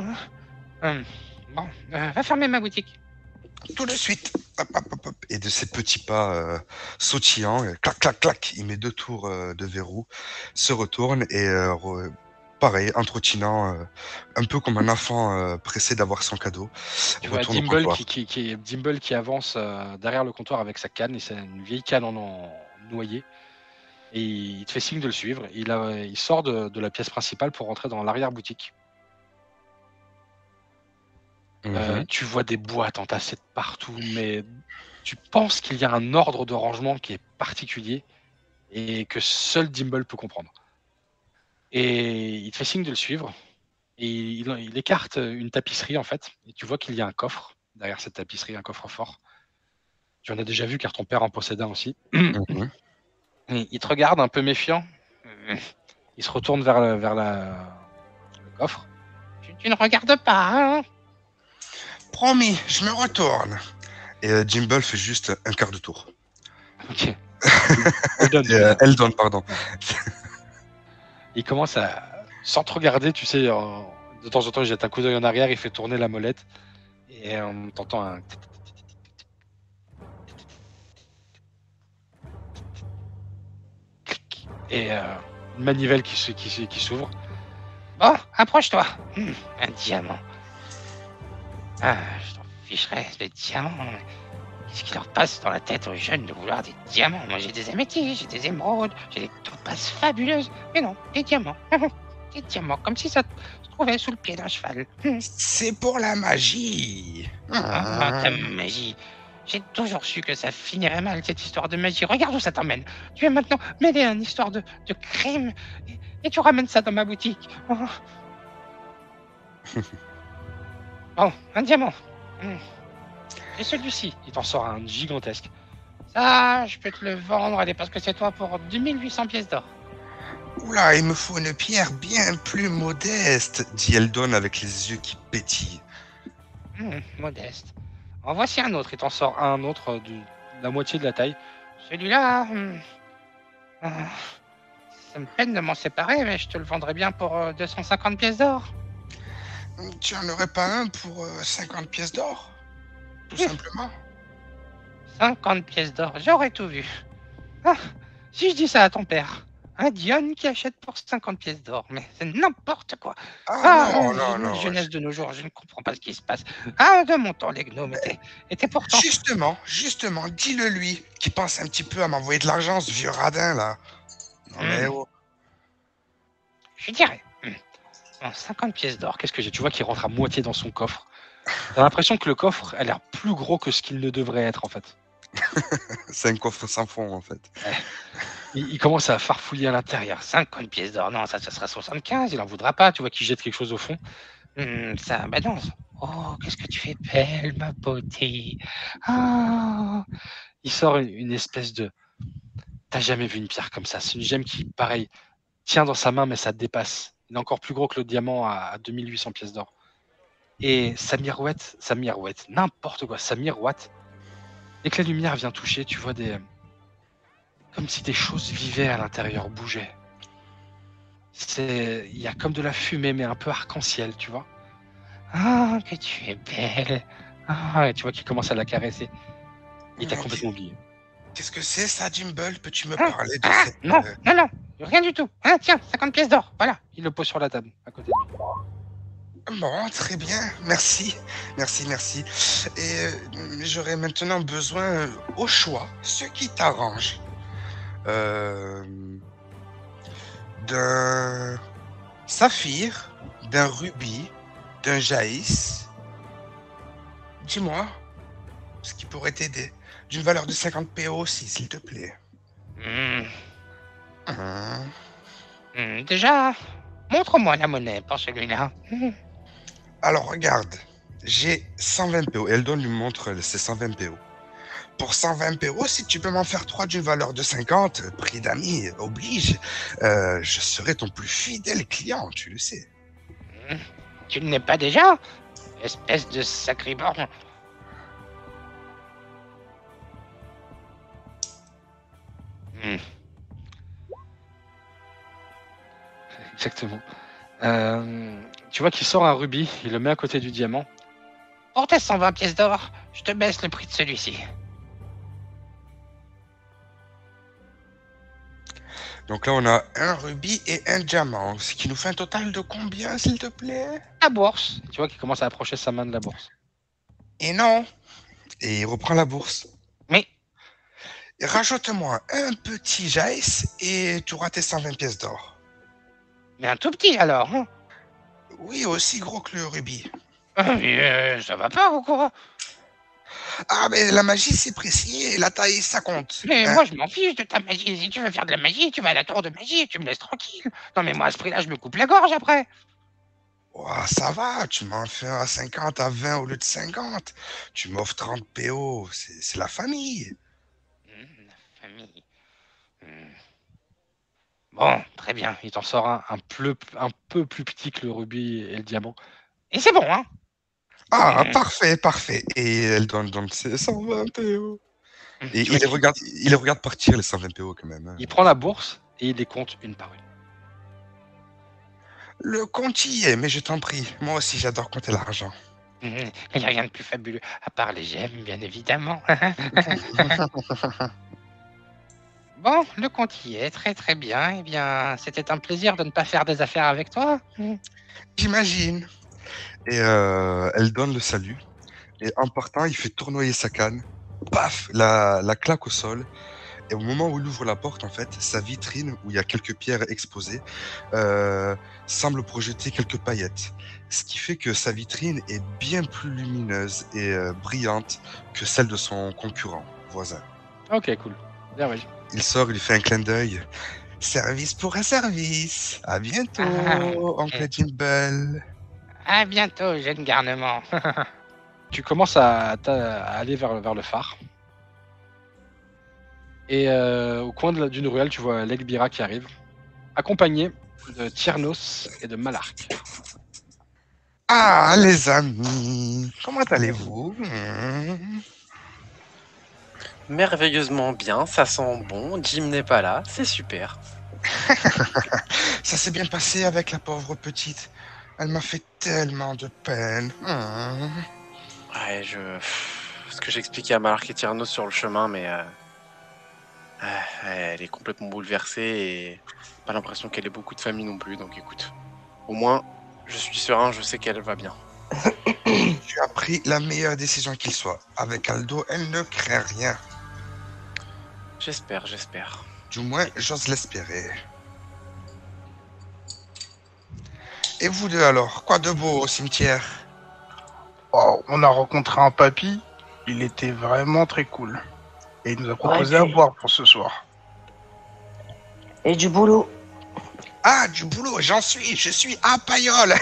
Bon, va fermer ma boutique. Tout de suite. Hop, hop, hop, hop. Et de ses petits pas sautillants, clac, clac, clac, il met 2 tours de verrou, se retourne et pareil, en trottinant, un peu comme un enfant pressé d'avoir son cadeau, Tu vois retourne au Dimble comptoir. Dimble qui avance derrière le comptoir avec sa canne, et c'est une vieille canne en noyer. Et il te fait signe de le suivre. Il sort de la pièce principale pour rentrer dans l'arrière-boutique. Tu vois des boîtes entassées de partout, mais tu penses qu'il y a un ordre de rangement qui est particulier et que seul Dimble peut comprendre. Et il te fait signe de le suivre. Et il écarte une tapisserie en fait. Et tu vois qu'il y a un coffre derrière cette tapisserie, un coffre fort. Tu en as déjà vu car ton père en possédait un aussi. Mhm. Et il te regarde un peu méfiant. Il se retourne vers le coffre. Tu ne regardes pas, hein? Promis, je me retourne. Et Jimble fait juste un quart de tour. Ok. Eldon, pardon. Il commence à, sans te regarder, tu sais, de temps en temps, il jette un coup d'œil en arrière, il fait tourner la molette. Et on t'entend un... Et une manivelle qui s'ouvre. Bon, approche-toi. Un diamant. Ah, je t'en ficherais, le diamant. Qu'est-ce qui leur passe dans la tête aux jeunes de vouloir des diamants? Moi, j'ai des améthystes, j'ai des émeraudes, j'ai des topazes fabuleuses. Mais non, des diamants. Des diamants, comme si ça se trouvait sous le pied d'un cheval. C'est pour la magie. Ah, ta magie. J'ai toujours su que ça finirait mal, cette histoire de magie. Regarde où ça t'emmène. Tu es maintenant mêlé à une histoire de crime. Et tu ramènes ça dans ma boutique. Oh. Bon, un diamant. Et celui-ci, Il t'en sort un gigantesque. ça, je peux te le vendre, allez, parce que c'est toi pour 2800 pièces d'or. Oula, il me faut une pierre bien plus modeste, dit Eldon avec les yeux qui pétillent. Modeste. En voici un autre. Il t'en sort un autre de la moitié de la taille. Celui-là, ça me peine de m'en séparer, mais je te le vendrai bien pour 250 pièces d'or. Tu en aurais pas un pour 50 pièces d'or? Tout simplement. 50 pièces d'or, j'aurais tout vu. Ah, si je dis ça à ton père, un Dion qui achète pour 50 pièces d'or, mais c'est n'importe quoi. Non. Jeunesse de nos jours, je ne comprends pas ce qui se passe. Ah, de mon temps, les gnomes étaient pourtant... Justement, dis-le lui, qui pense un petit peu à m'envoyer de l'argent, ce vieux radin là. Non mais oh. Je dirais. 50 pièces d'or. Qu'est-ce que j'ai? Tu vois qu'il rentre à moitié dans son coffre. T'as l'impression que le coffre a l'air plus gros que ce qu'il ne devrait être en fait. C'est un coffre sans fond en fait. Il commence à farfouiller à l'intérieur. 50 pièces d'or, non, ça sera 75. Il en voudra pas. Tu vois qu'il jette quelque chose au fond. Ça, bah non. Oh, qu'est-ce que tu fais belle, ma beauté. Ah. Il sort une espèce de... T'as jamais vu une pierre comme ça. C'est une gemme qui, pareil, tient dans sa main, mais ça dépasse. Il est encore plus gros que le diamant à 2800 pièces d'or. Et ça mirouette, n'importe quoi, ça miroite. Dès que la lumière vient toucher, tu vois des... Comme si des choses vivaient à l'intérieur, bougeaient. Il y a comme de la fumée, mais un peu arc-en-ciel, tu vois. Ah, que tu es belle. Ah, tu vois qu'il commence à la caresser. Il t'a complètement oublié. Qu'est-ce que c'est ça, Jimble? Peux-tu me parler de cette... Non, rien du tout. Ah, tiens, 50 pièces d'or, voilà. Il le pose sur la table, à côté de lui. Bon, très bien, merci. Et j'aurais maintenant besoin, au choix, ce qui t'arrange. D'un saphir, d'un rubis, d'un jaïs. Dis-moi, ce qui pourrait t'aider. D'une valeur de 50 PO aussi, s'il te plaît. Déjà, montre-moi la monnaie pour celui-là. Alors, regarde, j'ai 120 PO. Eldon lui montre ses 120 PO. Pour 120 PO, si tu peux m'en faire 3 d'une valeur de 50, prix d'ami oblige, je serai ton plus fidèle client, tu le sais. Tu ne l'es pas déjà? Espèce de sacriborn. Exactement. Tu vois qu'il sort un rubis, il le met à côté du diamant. pour tes 120 pièces d'or, je te baisse le prix de celui-ci. Donc là, on a un rubis et un diamant, ce qui nous fait un total de combien, s'il te plaît? La bourse. Tu vois qu'il commence à approcher sa main de la bourse. Et non. Et il reprend la bourse. Mais, Rajoute-moi un petit jace et tu auras tes 120 pièces d'or. mais un tout petit alors. Hein. Oui, aussi gros que le rubis. Ça va pas ou quoi? Ah, mais la magie, c'est précis et la taille, ça compte. Mais Hein? moi, je m'en fiche de ta magie. Si tu veux faire de la magie, tu vas à la tour de magie et tu me laisses tranquille. Non, mais moi, à ce prix-là, je me coupe la gorge après. Ouah, ça va, tu m'en fais à 50 à 20 au lieu de 50. Tu m'offres 30 PO, c'est la famille. La famille. Bon, très bien. Il t'en sort un peu plus petit que le rubis et le diamant. Et c'est bon, hein? Ah, parfait. Et elle donne ses 120 PO. Et il les regarde partir, les 120 PO quand même. Hein. Il prend la bourse et il les compte une par une. Le compte y est, mais je t'en prie. Moi aussi, j'adore compter l'argent. Il n'y a rien de plus fabuleux, à part les gemmes, bien évidemment. Bon, le compte y est, très très bien. Eh bien, c'était un plaisir de ne pas faire des affaires avec toi. J'imagine. Et elle donne le salut. Et en partant, il fait tournoyer sa canne. Paf, la claque au sol. Et au moment où il ouvre la porte, en fait, sa vitrine, où il y a quelques pierres exposées, semble projeter quelques paillettes. Ce qui fait que sa vitrine est bien plus lumineuse et brillante que celle de son concurrent voisin. Ok, cool. Bien, ouais. Il sort, il lui fait un clin d'œil. Service pour un service. À bientôt, oncle Jimble. À bientôt, jeune garnement. Tu commences à aller vers le phare. Et au coin d'une ruelle, tu vois Legbira qui arrive, accompagné de Tiernos et de Malark. Ah, les amis, comment allez-vous? Merveilleusement bien, ça sent bon. Jim n'est pas là, c'est super. Ça s'est bien passé avec la pauvre petite. Elle m'a fait tellement de peine. Ouais, ce que j'expliquais à Malark et Tiernos sur le chemin, mais elle est complètement bouleversée et pas l'impression qu'elle ait beaucoup de famille non plus. Donc écoute, au moins, je suis serein, je sais qu'elle va bien. Tu as pris la meilleure décision qu'il soit. Avec Aldo, elle ne craint rien. J'espère. Du moins, j'ose l'espérer. Et vous deux alors, quoi de beau au cimetière? Oh, on a rencontré un papy, il était vraiment très cool. Et il nous a proposé à boire pour ce soir. Et du boulot. Ah, du boulot, je suis à Payolle.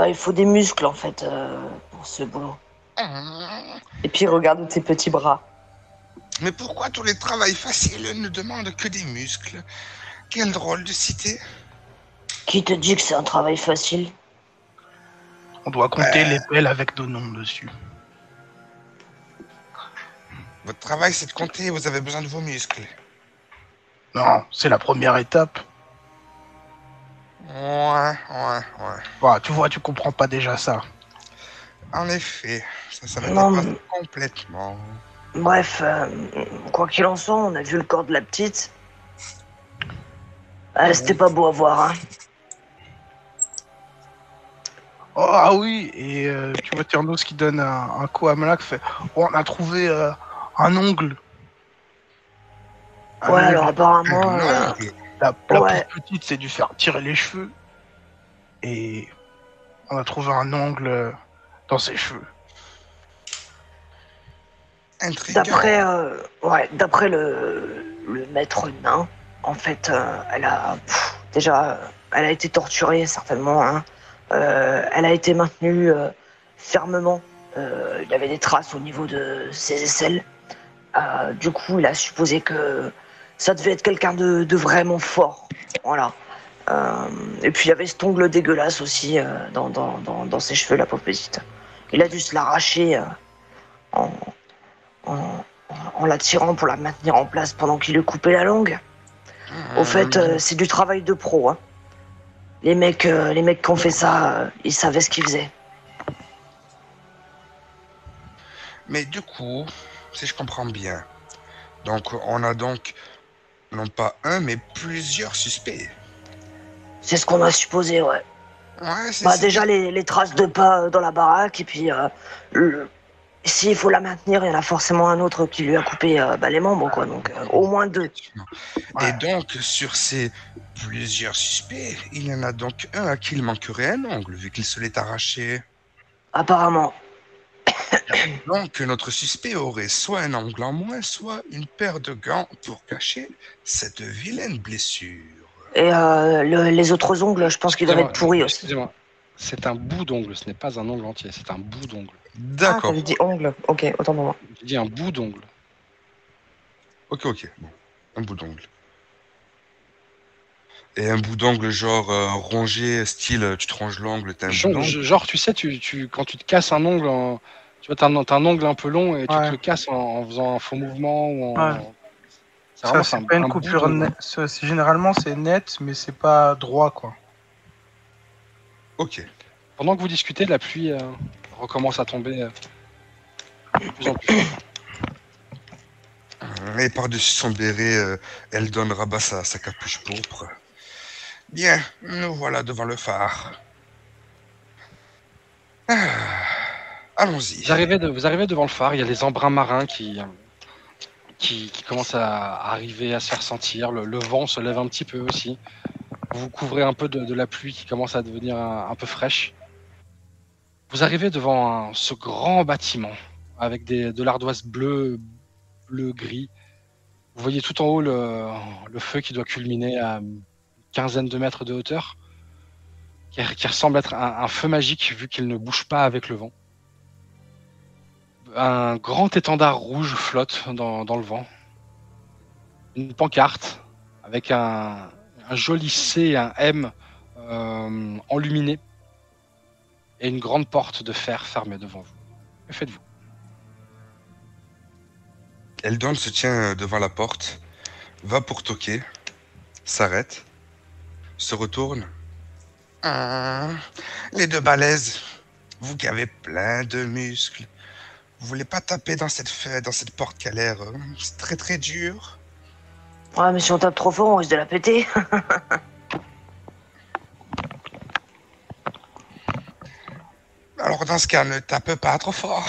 Il faut des muscles en fait pour ce boulot. Et puis regarde tes petits bras. Mais pourquoi tous les travails faciles ne demandent que des muscles? Quelle drôle de cité. Qui te dit que c'est un travail facile? On doit compter les pelles avec nos noms dessus. Votre travail, c'est de compter, vous avez besoin de vos muscles. Non, c'est la première étape. Ouais. Bah, tu vois, tu comprends pas déjà ça. En effet, ça me dépasse complètement. Bref, quoi qu'il en soit, on a vu le corps de la petite. C'était pas beau à voir, hein. Oh, ah oui, et tu vois Tiernos qui donne un coup à Malak, fait on a trouvé un ongle. Ouais, alors apparemment... La pauvre petite s'est dû faire tirer les cheveux. Et on a trouvé un ongle dans ses cheveux. D'après le maître nain, en fait, elle a été torturée certainement, hein. Elle a été maintenue fermement. Il y avait des traces au niveau de ses aisselles. Du coup, il a supposé que ça devait être quelqu'un de vraiment fort. Voilà. Et puis il y avait cet ongle dégueulasse aussi dans ses cheveux, la pauvre petite. Il a dû se l'arracher en la tirant pour la maintenir en place pendant qu'il lui coupait la langue. Au fait, c'est du travail de pro, hein. les mecs qui ont fait ça, ils savaient ce qu'ils faisaient. Mais du coup, si je comprends bien, donc on a donc non pas un, mais plusieurs suspects. C'est ce qu'on a supposé, ouais. Ouais, c'est Bah déjà les traces de pas dans la baraque, et puis s'il faut la maintenir, il y en a forcément un autre qui lui a coupé les membres, quoi. Donc au moins 2. Et donc, sur ces plusieurs suspects, il y en a donc un à qui il manquerait un ongle, vu qu'il se l'est arraché. Apparemment. Donc, notre suspect aurait soit un ongle en moins, soit une paire de gants pour cacher cette vilaine blessure. Et les autres ongles, je pense qu'ils doivent être pourris aussi. Excusez-moi. C'est un bout d'ongle, ce n'est pas un ongle entier, c'est un bout d'ongle. D'accord. Ah, t'avais dit ongle. Ok, autant pour moi. J'ai dit un bout d'ongle. Ok, bon. Un bout d'ongle. Et un bout d'ongle genre rongé, style tu te ronges l'ongle, t'as un bout d'ongle. Genre, tu sais, quand tu te casses un ongle, tu vois, t'as un ongle un peu long et tu te le casses en faisant un faux mouvement ou en... Ouais. C'est pas une coupure nette. Généralement, c'est net, mais c'est pas droit, quoi. Ok. Pendant que vous discutez, la pluie recommence à tomber de plus en plus. Et par-dessus son béret, Eldon rabat sa capuche pourpre. Bien, nous voilà devant le phare. Allons-y. Vous arrivez devant le phare, il y a les embruns marins qui commencent à arriver, à se faire sentir. Le vent se lève un petit peu aussi. Vous couvrez un peu de la pluie qui commence à devenir un peu fraîche. Vous arrivez devant ce grand bâtiment avec de l'ardoise bleu-gris. Vous voyez tout en haut le feu qui doit culminer à une quinzaine de mètres de hauteur, qui ressemble être un feu magique vu qu'il ne bouge pas avec le vent. Un grand étendard rouge flotte dans le vent. Une pancarte avec un joli C et un M enluminés. Et une grande porte de fer fermée devant vous. Que faites-vous? Eldon se tient devant la porte, va pour toquer, s'arrête, se retourne. Les deux balaises, vous qui avez plein de muscles, vous voulez pas taper dans cette porte qui a l'air très très dure? Ouais, mais si on tape trop fort, on risque de la péter. Alors dans ce cas, ne tape pas trop fort.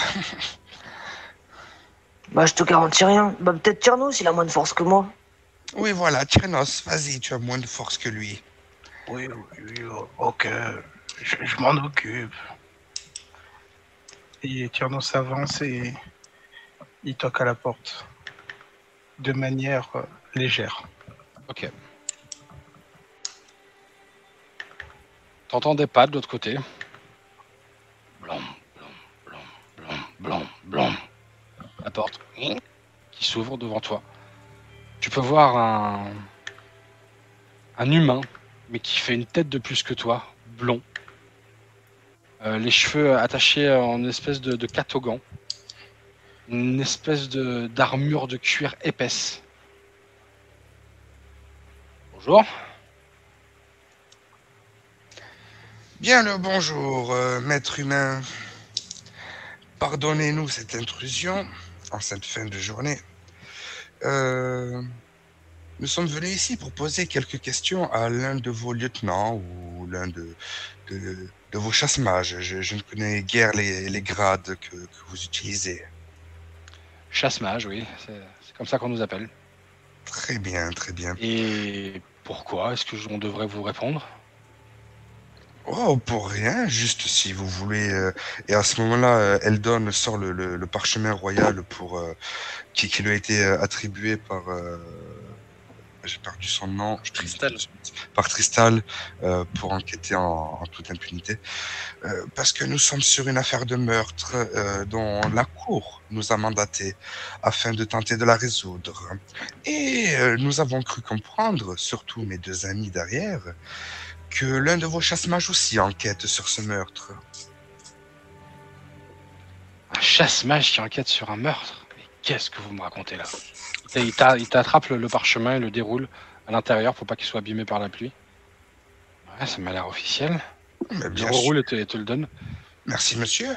Bah, je te garantis rien. Bah, peut-être Tyrnos, il a moins de force que moi. Oui, voilà, Tyrnos, vas-y, tu as moins de force que lui. Oui, ok, je m'en occupe. Et Tyrnos s'avance et il toque à la porte. De manière légère. Ok. T'entends des pas de l'autre côté. Blanc, blanc, blanc, blanc, blanc. La porte qui s'ouvre devant toi. Tu peux voir un humain, mais qui fait une tête de plus que toi, blond. Les cheveux attachés en espèce de catogan. Une espèce d'armure de cuir épaisse. Bonjour. Bien le bonjour, maître humain. Pardonnez-nous cette intrusion en cette fin de journée. Nous sommes venus ici pour poser quelques questions à l'un de vos lieutenants ou l'un de vos chasse-mages. Je ne connais guère les grades que vous utilisez. Chasse-mage, oui, c'est comme ça qu'on nous appelle. Très bien, très bien. Et pourquoi est-ce qu'on devrait vous répondre? Oh, pour rien, juste si vous voulez. Et à ce moment-là, Eldon sort le parchemin royal qui lui a été attribué par. J'ai perdu son nom. Tristal. Par Tristal, pour enquêter en toute impunité. Parce que nous sommes sur une affaire de meurtre dont la cour nous a mandaté afin de tenter de la résoudre. Et nous avons cru comprendre, surtout mes deux amis derrière, que l'un de vos chasse-mages aussi enquête sur ce meurtre. Un chasse-mage qui enquête sur un meurtre? Mais qu'est-ce que vous me racontez là? Il t'attrape le parchemin et le déroule à l'intérieur pour pas qu'il soit abîmé par la pluie. Ouais, ça m'a l'air officiel. Mais Je bien reroule sûr. et te le donne. Merci, monsieur.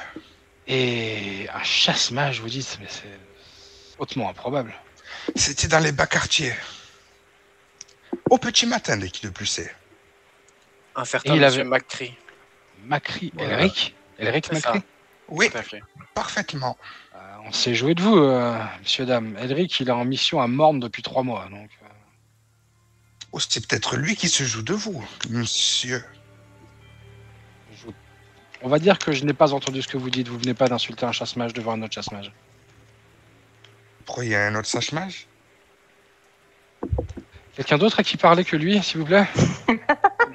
Et un chasse-mage, vous dites, mais c'est hautement improbable. C'était dans les bas quartiers. Au petit matin, dès qui de plus c'est. Un certain Et il monsieur avait- McCree. Macri, Voilà. Elric C'est Macri. ça. Oui, Tout à fait. parfaitement. On s'est joué de vous, monsieur, dame. Elric, il est en mission à Morne depuis 3 mois, donc... Oh, c'est peut-être lui qui se joue de vous, monsieur. On va dire que je n'ai pas entendu ce que vous dites. Vous venez pas d'insulter un chasse-mage devant un autre chasse-mage. Pourquoi il y a un autre sage-mage? Quelqu'un d'autre à qui parler que lui, s'il vous plaît?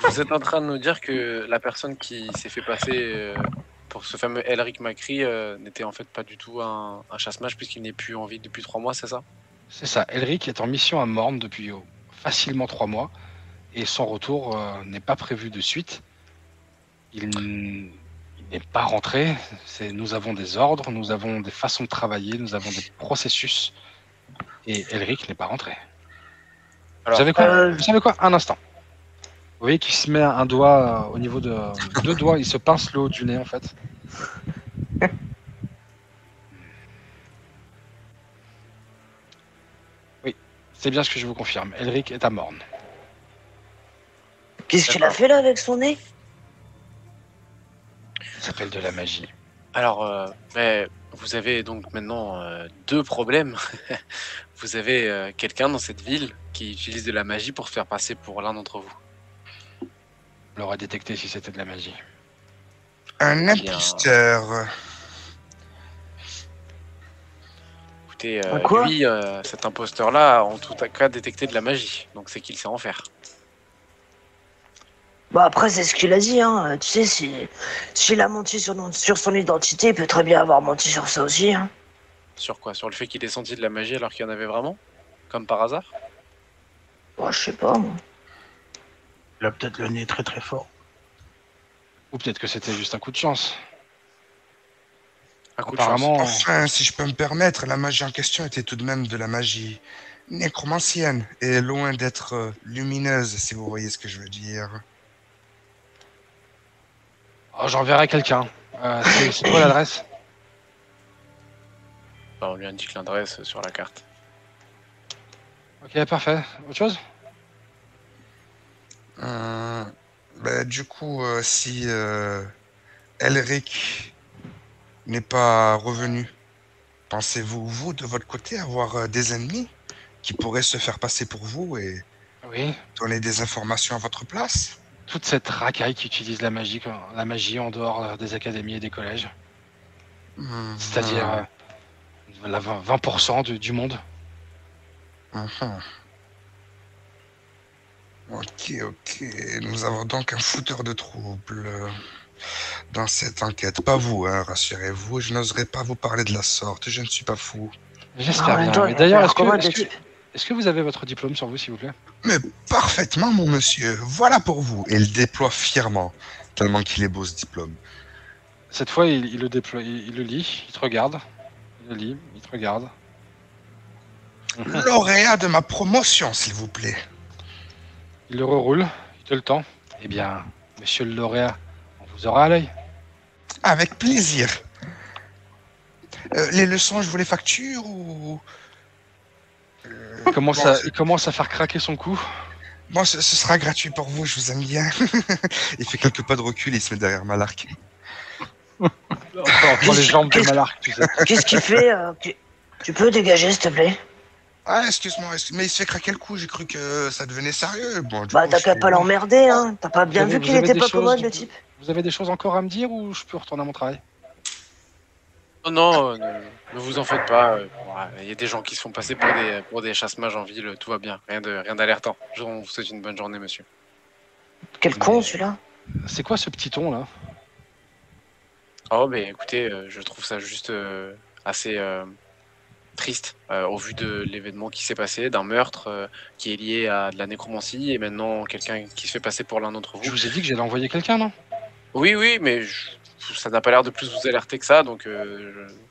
Vous êtes en train de nous dire que la personne qui s'est fait passer pour ce fameux Elric Macri n'était en fait pas du tout un chasse-mage puisqu'il n'est plus en vie depuis 3 mois, c'est ça? C'est ça. Elric est en mission à Morne depuis facilement 3 mois. Et son retour n'est pas prévu de suite. Il n'est pas rentré. Nous avons des ordres, nous avons des façons de travailler, nous avons des processus. Et Elric n'est pas rentré. Alors, Vous savez quoi? Un instant. Vous voyez qu'il se met un doigt au niveau de... 2 doigts, il se pince le haut du nez en fait. Oui, c'est bien ce que je vous confirme. Elric est à Morne. Qu'est-ce qu'il a fait là avec son nez? Ça s'appelle de la magie. Alors, mais vous avez donc maintenant 2 problèmes. Vous avez quelqu'un dans cette ville qui utilise de la magie pour se faire passer pour l'un d'entre vous. On l'aurait détecté si c'était de la magie. Un Bien. imposteur. Écoutez, Quoi? lui, cet imposteur-là, a en tout cas détecté de la magie. Donc c'est qu'il sait en faire. Bah après, c'est ce qu'il a dit, hein. Tu sais, s'il a menti sur son identité, il peut très bien avoir menti sur ça aussi, hein. Sur quoi? Sur le fait qu'il ait senti de la magie alors qu'il y en avait vraiment? Comme par hasard? Bah, je sais pas, moi. Il a peut-être le nez très très fort. Ou peut-être que c'était juste un coup de chance. Un coup de chance. Apparemment, Enfin, si je peux me permettre, la magie en question était tout de même de la magie nécromancienne et loin d'être lumineuse, si vous voyez ce que je veux dire. j'enverrai quelqu'un. C'est quoi l'adresse? Bah, on lui indique l'adresse sur la carte. Ok, parfait. Autre chose? Du coup, si Elric n'est pas revenu, pensez-vous, vous, de votre côté, avoir des ennemis qui pourraient se faire passer pour vous et Oui. donner des informations à votre place? Toute cette racaille qui utilise la magie en dehors des académies et des collèges. C'est-à-dire la 20% du monde. Mhm. Ok. Nous avons donc un fouteur de troubles dans cette enquête. Pas vous, hein, rassurez-vous. Je n'oserais pas vous parler de la sorte. Je ne suis pas fou. J'espère En même bien. temps, Mais il a d'ailleurs, l'air commode, le type. est-ce que vous avez votre diplôme sur vous, s'il vous plaît? Mais parfaitement, mon monsieur. Voilà pour vous. Et il déploie fièrement, tellement qu'il est beau ce diplôme. Cette fois, il le déploie, il le lit, il te regarde. Il le lit, il te regarde. Lauréat de ma promotion, s'il vous plaît. Il le reroule, il te le tend. Eh bien, monsieur le lauréat, on vous aura à l'œil. Avec plaisir. Les leçons, je vous les facture ou... Il commence à faire craquer son cou. Bon, ce sera gratuit pour vous, je vous aime bien. Il fait quelques pas de recul et il se met derrière Malark. On prend les jambes de Malark, tu sais. Qu'est-ce qu'il fait Tu peux dégager, s'il te plaît? Ah, excuse-moi, mais il se fait craquer le cou, j'ai cru que ça devenait sérieux. Bon, du Bah, coup, t'as je qu'à fais- pas l'emmerder, hein. T'as pas bien Vous vu avez- qu'il vous avez était des pas choses- commode, le type? Vous avez des choses encore à me dire ou je peux retourner à mon travail? Non, ne vous en faites pas. Voilà, il y a des gens qui se font passer pour des chasse-mages en ville. Tout va bien. Rien d'alertant. On vous souhaite une bonne journée, monsieur. Quel con, celui-là. C'est quoi ce petit ton là? Oh, mais écoutez, je trouve ça juste assez triste au vu de l'événement qui s'est passé, d'un meurtre qui est lié à de la nécromancie et maintenant quelqu'un qui se fait passer pour l'un d'entre Je vous. vous ai dit que j'allais envoyer quelqu'un, non? Oui, mais ça n'a pas l'air de plus vous alerter que ça, donc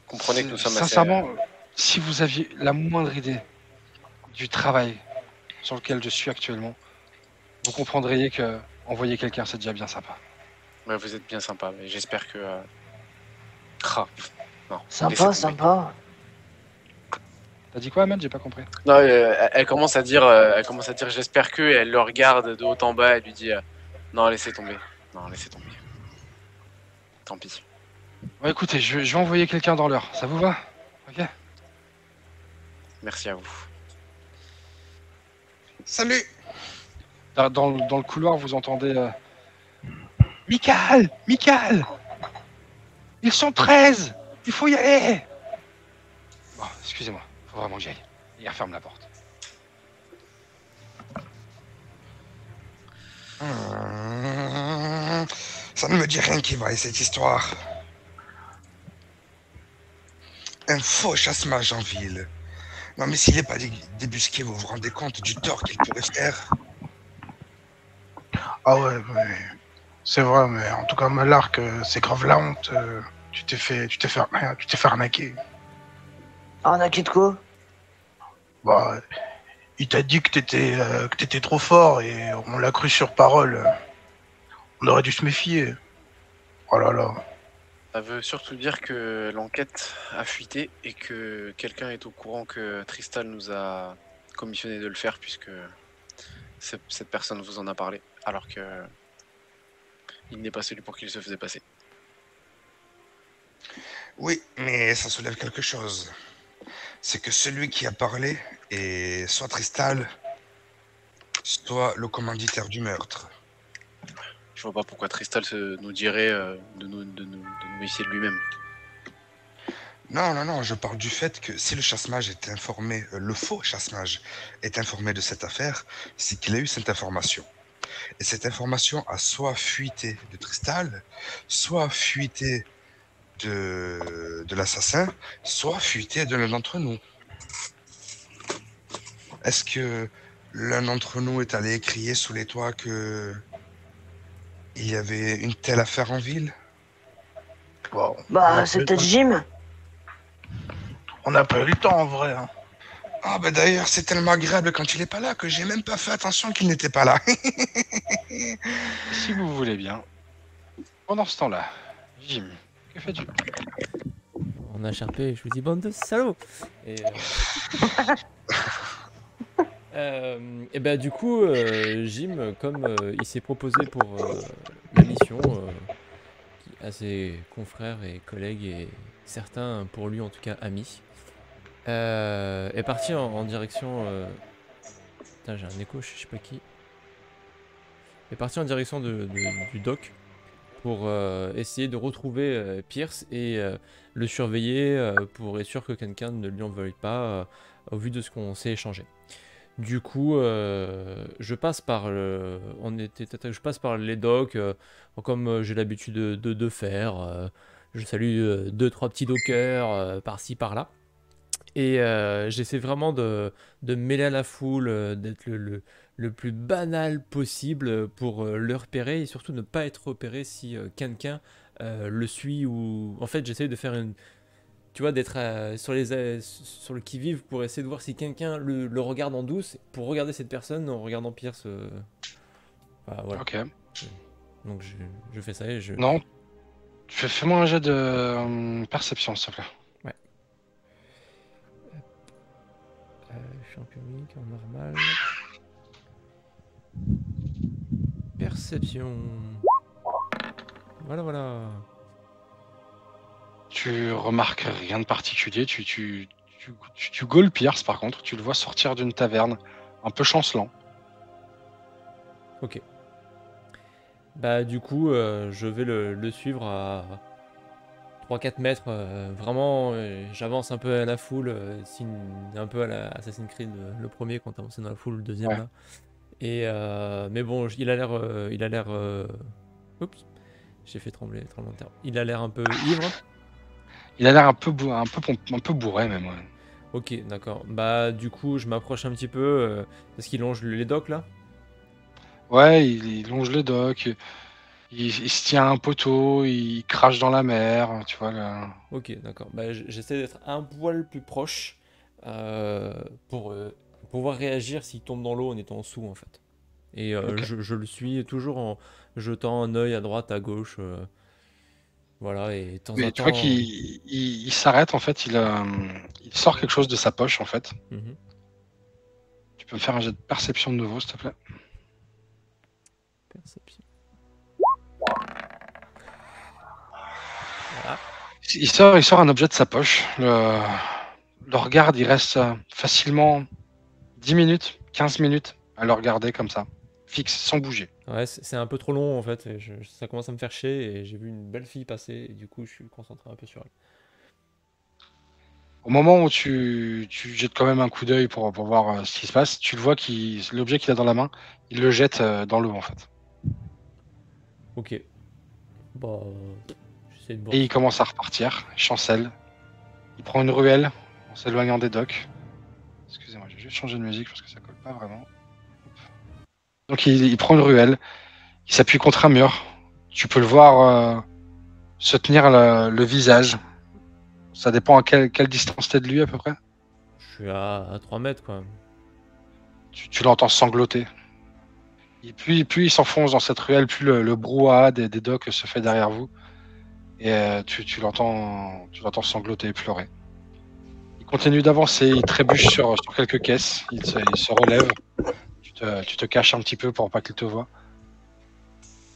comprenez que nous sommes Sincèrement, si vous aviez la moindre idée du travail sur lequel je suis actuellement, vous comprendriez que envoyer quelqu'un, c'est déjà bien sympa. Ouais, vous êtes bien sympa, mais j'espère que... Ah, non, laissez Sympa, tomber. sympa. T'as dit quoi, Ahmed? J'ai pas compris. Non, elle commence à dire, j'espère que, et elle le regarde de haut en bas, elle lui dit, non, laissez tomber. Non, laissez tomber. Tant pis. Ouais, écoutez, je vais envoyer quelqu'un dans l'heure. Ça vous va? Ok. Merci à vous. Salut. Dans le couloir, vous entendez... Michael! Michael! Ils sont 13! Il faut y aller! Bon, excusez-moi. Faut vraiment que j'y aille. Et referme la porte. Ça ne me dit rien qui vaille, cette histoire. Un faux chasse-mage en ville. Non, mais s'il n'est pas débusqué, vous vous rendez compte du tort qu'il pourrait faire? Ah ouais, c'est vrai, mais en tout cas, Malark, c'est grave la honte. Tu t'es fait arnaquer. Arnaqué de quoi? Bah, il t'a dit que t'étais trop fort et on l'a cru sur parole. On aurait dû se méfier. Oh là là. Ça veut surtout dire que l'enquête a fuité et que quelqu'un est au courant que Tristal nous a commissionné de le faire puisque cette personne vous en a parlé alors que il n'est pas celui pour qui il se faisait passer. Oui, mais ça soulève quelque chose. C'est que celui qui a parlé est soit Tristal, soit le commanditaire du meurtre. Je vois pas pourquoi Tristal nous dirait de nous méfier de lui-même. Non, je parle du fait que si le chasse-mage est informé, le faux chasse-mage est informé de cette affaire, c'est qu'il a eu cette information. Et cette information a soit fuité de Tristal, soit fuité de l'assassin, soit fuité de l'un d'entre nous. Est-ce que l'un d'entre nous est allé crier sous les toits que il y avait une telle affaire en ville? Bon, Bah, c'est peut-être Jim. On n'a pas eu le temps en vrai. Hein. Ah bah d'ailleurs, c'est tellement agréable quand il est pas là que j'ai même pas fait attention qu'il n'était pas là. Si vous voulez bien. Pendant ce temps-là, Jim, que fais-tu? On a charpé, je vous dis bande de salauds. Et ben du coup, Jim, comme il s'est proposé pour la mission, à ses confrères et collègues et certains pour lui en tout cas amis, est parti en direction. Putain, j'ai un écho, je sais pas qui. Est parti en direction du dock pour essayer de retrouver Pierce et le surveiller pour être sûr que quelqu'un ne lui en veuille pas au vu de ce qu'on s'est échangé. Du coup, je passe par je passe par les docks comme j'ai l'habitude de faire. Je salue 2-3 petits dockers par-ci par-là. Et j'essaie vraiment de me mêler à la foule, d'être le plus banal possible pour le repérer et surtout ne pas être repéré si quelqu'un le suit ou... En fait, j'essaie de faire une... Tu vois, d'être sur le qui-vive pour essayer de voir si quelqu'un le regarde en douce, pour regarder cette personne en regardant Pierce. Voilà. Ok. Donc je fais ça et je... Non. Fais-moi un jet de perception, s'il te plaît. Ouais. Je suis en public, en normal. Perception. Voilà. Tu remarques rien de particulier. Tu gaules Pierce, par contre. Tu le vois sortir d'une taverne, un peu chancelant. Ok. Bah du coup, je vais le suivre à 3-4 mètres. Vraiment, j'avance un peu à la foule, un peu à la Assassin's Creed, le premier quand t'avançais dans la foule, le deuxième Ouais. là. Et mais bon, il a l'air. Oups, j'ai fait trembler le tremblement de terre. Il a l'air un peu ivre. Il a l'air un peu bourré, même. Ouais. Ok, d'accord. Bah du coup, je m'approche un petit peu parce qu'il longe les docks là. Ouais, il longe les docks. Il se tient à un poteau, il crache dans la mer, tu vois. Ok, d'accord. Bah, j'essaie d'être un poil plus proche pour pouvoir réagir s'il tombe dans l'eau en étant sous en fait. Et Ok. je le suis toujours en jetant un œil à droite, à gauche. Voilà, et de temps Mais en tu vois temps. qu'il s'arrête, en fait, il sort quelque chose de sa poche, en fait. Mhm. Tu peux me faire un jet de perception de nouveau, s'il te plaît. Perception. Voilà. Il sort un objet de sa poche. Le regarde, il reste facilement 10 minutes, 15 minutes à le regarder comme ça, fixe, sans bouger. Ouais, c'est un peu trop long en fait. Et ça commence à me faire chier et j'ai vu une belle fille passer et du coup je suis concentré un peu sur elle. Au moment où tu jettes quand même un coup d'œil pour voir ce qui se passe, tu le vois, l'objet qu'il a dans la main, il le jette dans l'eau en fait. Ok. Bah. J'essaie de Et boire il ça. commence à repartir, il chancelle. Il prend une ruelle en s'éloignant des docks. Excusez-moi, j'ai juste changé de musique parce que ça colle pas vraiment. Donc il prend une ruelle, il s'appuie contre un mur. Tu peux le voir se tenir le visage. Ça dépend à quelle distance t'es de lui à peu près. Je suis à 3 mètres quoi. Tu l'entends sangloter. Et plus il s'enfonce dans cette ruelle, plus le brouhaha des docks se fait derrière vous. Et tu l'entends sangloter et pleurer. Il continue d'avancer, il trébuche sur quelques caisses, il se relève. Tu te caches un petit peu pour pas qu'il te voie.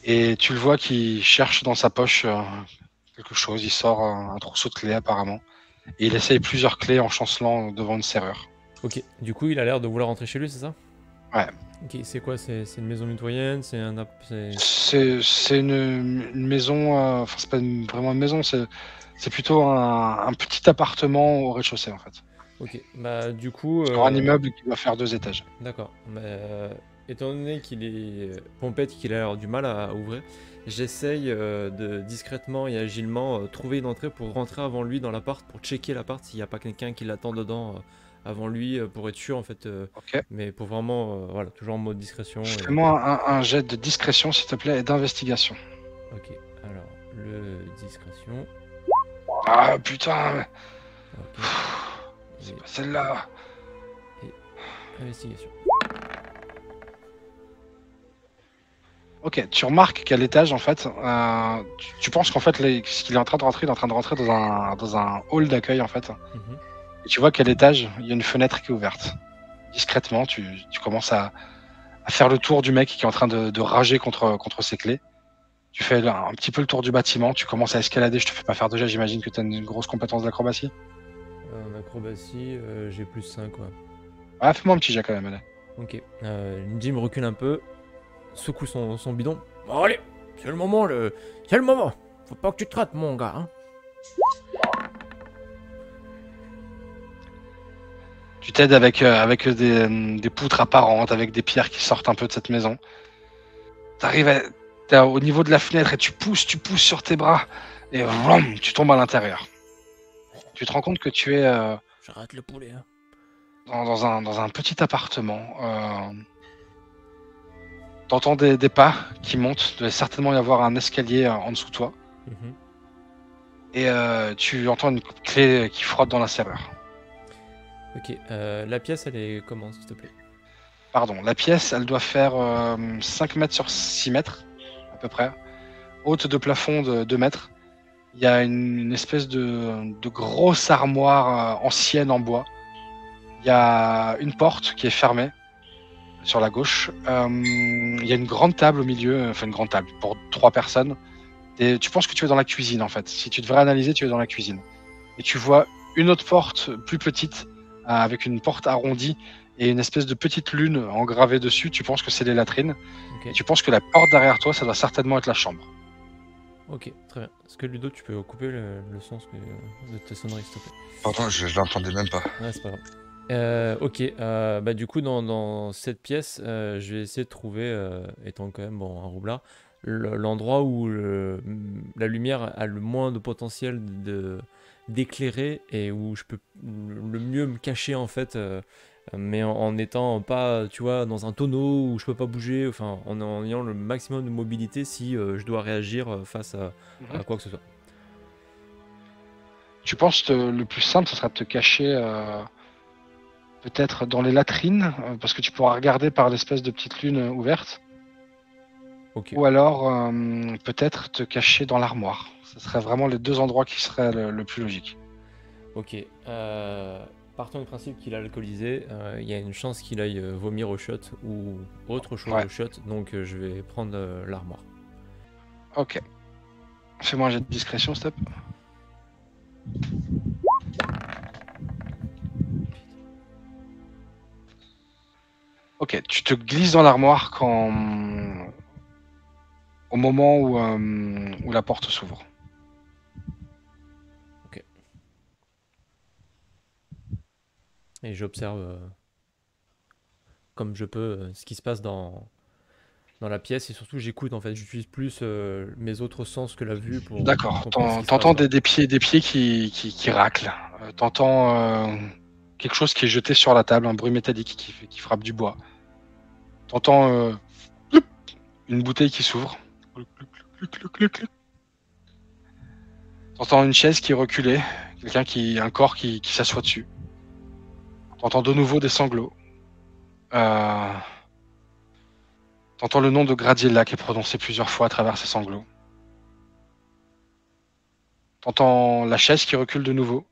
Et tu le vois qu'il cherche dans sa poche quelque chose. Il sort un trousseau de clés apparemment. Et il essaye plusieurs clés en chancelant devant une serrure. Ok, du coup il a l'air de vouloir rentrer chez lui, c'est ça? Ouais. Ok, c'est quoi? C'est une maison mitoyenne? C'est un. C'est une maison, enfin c'est pas vraiment une maison, c'est plutôt un petit appartement au rez-de-chaussée en fait. Ok, bah du coup. Sur un immeuble qui doit faire 2 étages. D'accord. Étant donné qu'il est pompette, qu'il a l'air du mal à ouvrir, j'essaye de discrètement et agilement trouver une entrée pour rentrer avant lui dans l'appart, pour checker l'appart s'il n'y a pas quelqu'un qui l'attend dedans avant lui, pour être sûr en fait. Ok. Mais pour vraiment, voilà, toujours en mode discrétion. Fais-moi un jet de discrétion s'il te plaît et d'investigation. Ok, alors le discrétion. Ah putain, Ok. c'est pas celle-là. Investigation. Ok, tu remarques qu'à l'étage, en fait, tu penses qu'en fait, ce qu'il est en train de rentrer, il est en train de rentrer dans un hall d'accueil, en fait. Mhm. Et tu vois qu'à l'étage, il y a une fenêtre qui est ouverte. Discrètement, tu commences à faire le tour du mec qui est en train de rager contre ses clés. Tu fais un petit peu le tour du bâtiment, tu commences à escalader. Je te fais pas faire de jet, j'imagine que tu as une grosse compétence d'acrobatie. En acrobatie, j'ai plus 5 quoi. Ah, fais-moi un petit jet quand même, allez. Ok, Jim recule un peu, secoue son bidon. Bon, allez, c'est le moment, c'est le moment. Faut pas que tu te rates, mon gars. Hein. Tu t'aides avec des poutres apparentes, avec des pierres qui sortent un peu de cette maison. T'es au niveau de la fenêtre et tu pousses sur tes bras et vroom, tu tombes à l'intérieur. Tu te rends compte que tu es Je rate le poulet. Hein. dans un petit appartement. T'entends des pas qui montent. Il doit certainement y avoir un escalier en dessous de toi. Mhm. Et tu entends une clé qui frotte dans la serrure. Ok, la pièce, elle est comment, s'il te plaît? Pardon, la pièce, elle doit faire 5 mètres sur 6 mètres, à peu près. Haute de plafond de 2 mètres. Il y a une espèce de grosse armoire ancienne en bois. Il y a une porte qui est fermée sur la gauche. Il y a une grande table au milieu, enfin une grande table pour 3 personnes. Et tu penses que tu es dans la cuisine en fait. Si tu devrais analyser, tu es dans la cuisine. Et tu vois une autre porte plus petite, avec une porte arrondie et une espèce de petite lune engravée dessus. Tu penses que c'est les latrines. Okay. Et tu penses que la porte derrière toi, ça doit certainement être la chambre. Ok, très bien. Est-ce que Ludo, tu peux couper le son de tes sonneries, s'il te plaît? Pardon, je l'entendais même pas. Ouais, c'est pas grave. Ok, bah du coup, dans cette pièce, je vais essayer de trouver, étant quand même bon, un roublard, l'endroit où la lumière a le moins de potentiel d'éclairer et où je peux le mieux me cacher en fait, mais en étant pas, tu vois, dans un tonneau où je peux pas bouger, enfin en ayant le maximum de mobilité si je dois réagir face à quoi que ce soit. Tu penses que le plus simple, ce serait de te cacher peut-être dans les latrines, parce que tu pourras regarder par l'espèce de petite lune ouverte. Ok. Ou alors peut-être te cacher dans l'armoire. Ce serait vraiment les deux endroits qui seraient le plus logique. Ok. Partons du principe qu'il a alcoolisé, il y a une chance qu'il aille vomir au shot ou autre chose au shot, donc je vais prendre l'armoire. Ok. Fais-moi un jet de discrétion, stop. Ok, tu te glisses dans l'armoire au moment où la porte s'ouvre. Ok. Et j'observe comme je peux ce qui se passe dans la pièce et surtout j'écoute en fait, j'utilise plus mes autres sens que la vue pour. D'accord, comprendre ce qui se t'entends passe, des pieds qui raclent. T'entends quelque chose qui est jeté sur la table, un bruit métallique qui frappe du bois. T'entends une bouteille qui s'ouvre. T'entends une chaise qui est reculée, un corps qui s'assoit dessus. T'entends de nouveau des sanglots. T'entends le nom de Gradiella qui est prononcé plusieurs fois à travers ces sanglots. T'entends la chaise qui recule de nouveau.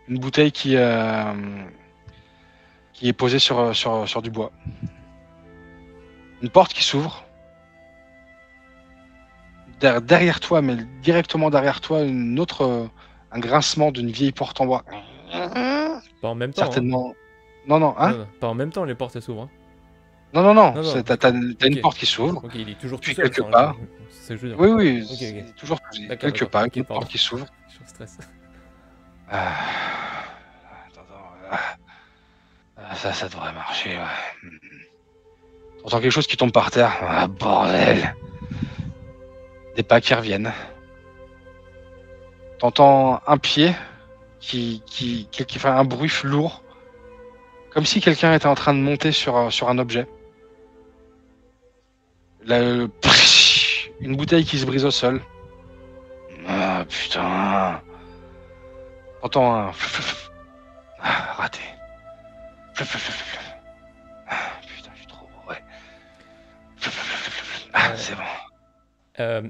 Une bouteille qui est posée sur du bois. Une porte qui s'ouvre. Derrière toi, mais directement derrière toi, un grincement d'une vieille porte en bois. Pas en même temps. Certainement. Hein. Non, pas en même temps, les portes s'ouvrent. Hein. Non. T'as une porte qui s'ouvre. Ok, il est toujours puis tout seul. Quelques pas. C'est ce que je veux dire. Oui. Okay. Toujours quelques pas. Une porte qui s'ouvre. Je suis en stress. Ça devrait marcher, ouais. T'entends quelque chose qui tombe par terre. Ah, bordel. Des pas qui reviennent. T'entends un pied qui fait un bruit lourd. Comme si quelqu'un était en train de monter sur un objet. Une bouteille qui se brise au sol. Ah, putain. T'entends un... raté. Putain, je suis trop bourré. C'est bon.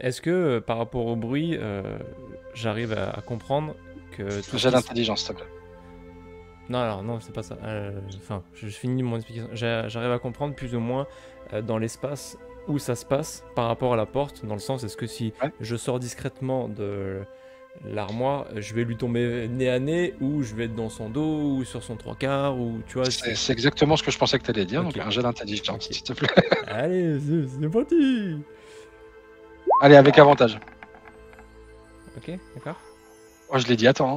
Est-ce que par rapport au bruit, j'arrive à comprendre que tout J'ai l'intelligence, s'il te plaît. Non, c'est pas ça. Enfin, je finis mon explication. J'arrive à comprendre plus ou moins dans l'espace où ça se passe par rapport à la porte, dans le sens, est-ce que si je sors discrètement de l'armoire, je vais lui tomber nez à nez, ou je vais être dans son dos, ou sur son 3/4, ou tu vois... C'est exactement ce que je pensais que tu allais dire, donc un jet d'intelligence, s'il te plaît. Allez, c'est parti. Allez, avec avantage. Ok, d'accord. Oh, je l'ai dit, attends.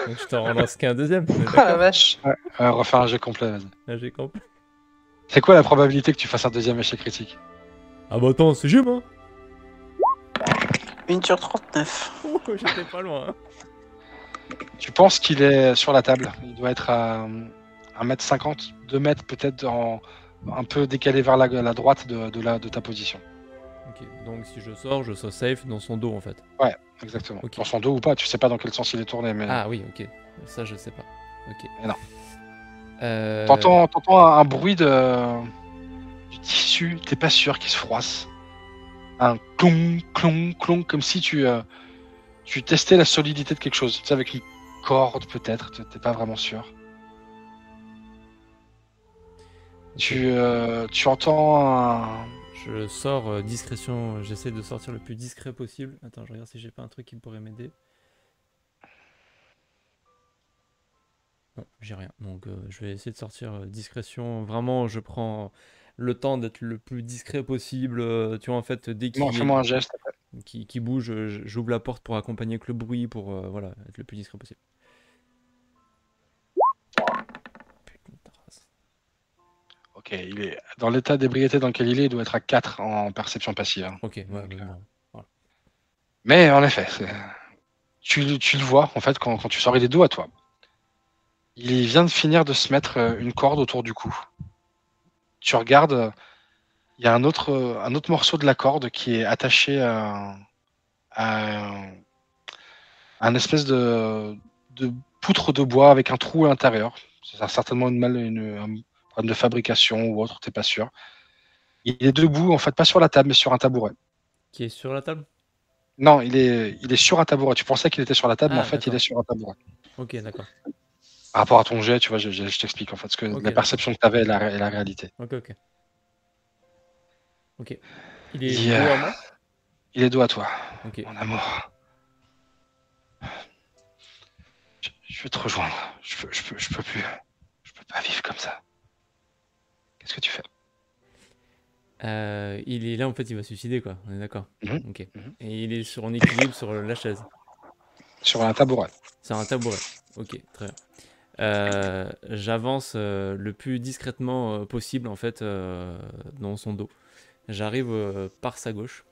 Donc je t'en relance qu'un deuxième. Ah la vache. Refais un jet complet, vas-y. Un jet complet. C'est quoi la probabilité que tu fasses un deuxième échec critique? Ah bah attends, c'est Jim, hein. 1 sur 39. Oh, j'étais pas loin. Hein. Tu penses qu'il est sur la table. Il doit être à 1m50, 2 mètres peut-être un peu décalé vers la droite de ta position. Ok, donc si je sors safe dans son dos en fait. Ouais, exactement. Okay. Dans son dos ou pas, tu sais pas dans quel sens il est tourné. Mais... Ah oui, ok. Ça je sais pas. Ok. Mais non. T'entends un bruit du tissu, t'es pas sûr qu'il se froisse. Un clong, clong, clong, comme si tu testais la solidité de quelque chose. Tu sais, avec une corde peut-être, t'es pas vraiment sûr. Okay. Tu entends un... Je sors discrétion, j'essaie de sortir le plus discret possible. Attends, je regarde si j'ai pas un truc qui pourrait m'aider. Non, j'ai rien. Donc je vais essayer de sortir discrétion. Vraiment, je prends le temps d'être le plus discret possible. Tu vois, en fait, dès qu'il fais-moi un geste. Qui bouge, j'ouvre la porte pour accompagner avec le bruit, pour voilà, être le plus discret possible. Ok, il est dans l'état d'ébriété dans lequel il doit être à 4 en perception passive. Hein. Ok, ouais, bon, voilà. Mais en effet, tu le vois, en fait, quand tu sors, il est dos à toi. Il vient de finir de se mettre une corde autour du cou. Tu regardes, il y a un autre morceau de la corde qui est attaché à un espèce de poutre de bois avec un trou à l'intérieur. C'est certainement un problème de fabrication ou autre, t'es pas sûr. Il est debout, en fait, pas sur la table, mais sur un tabouret. Qui est sur la table? Non, il est sur un tabouret. Tu pensais qu'il était sur la table, mais en fait, il d'accord. est sur un tabouret. Ok, d'accord. Par rapport à ton jet, tu vois, je t'explique en fait, ce que Ok, la perception que tu avais et la réalité. Ok. Ok. Il est Il, dos euh, à moi? il est dos à toi, Ok. mon amour. Je vais te rejoindre. Je peux plus. Je peux pas vivre comme ça. Qu'est-ce que tu fais? Il est là, en fait, il va se suicider, quoi. On est d'accord. Mhm. Ok. Mhm. Et il est en équilibre sur la chaise. Sur un tabouret. C'est un tabouret. Ok, très bien. J'avance le plus discrètement possible, en fait, dans son dos. J'arrive par sa gauche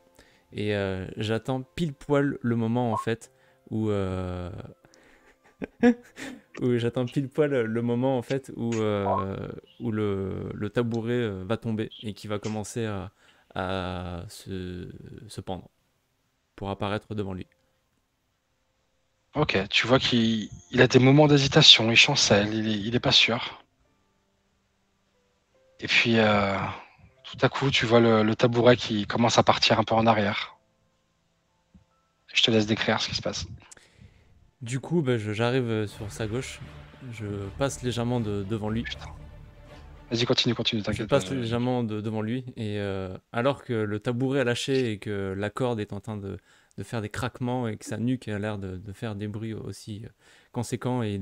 et j'attends pile poil le moment, en fait, où j'attends pile poil le moment, en fait, où le tabouret va tomber et qui va commencer à se pendre pour apparaître devant lui. Ok, tu vois qu'il a des moments d'hésitation, il chancelle, il est pas sûr. Et puis, tout à coup, tu vois le tabouret qui commence à partir un peu en arrière. Je te laisse décrire ce qui se passe. Du coup, bah, j'arrive sur sa gauche, je passe légèrement devant lui. Vas-y, continue, Je t'inquiète pas. passe légèrement devant lui et alors que le tabouret a lâché et que la corde est en train de faire des craquements et que sa nuque a l'air de faire des bruits aussi conséquents et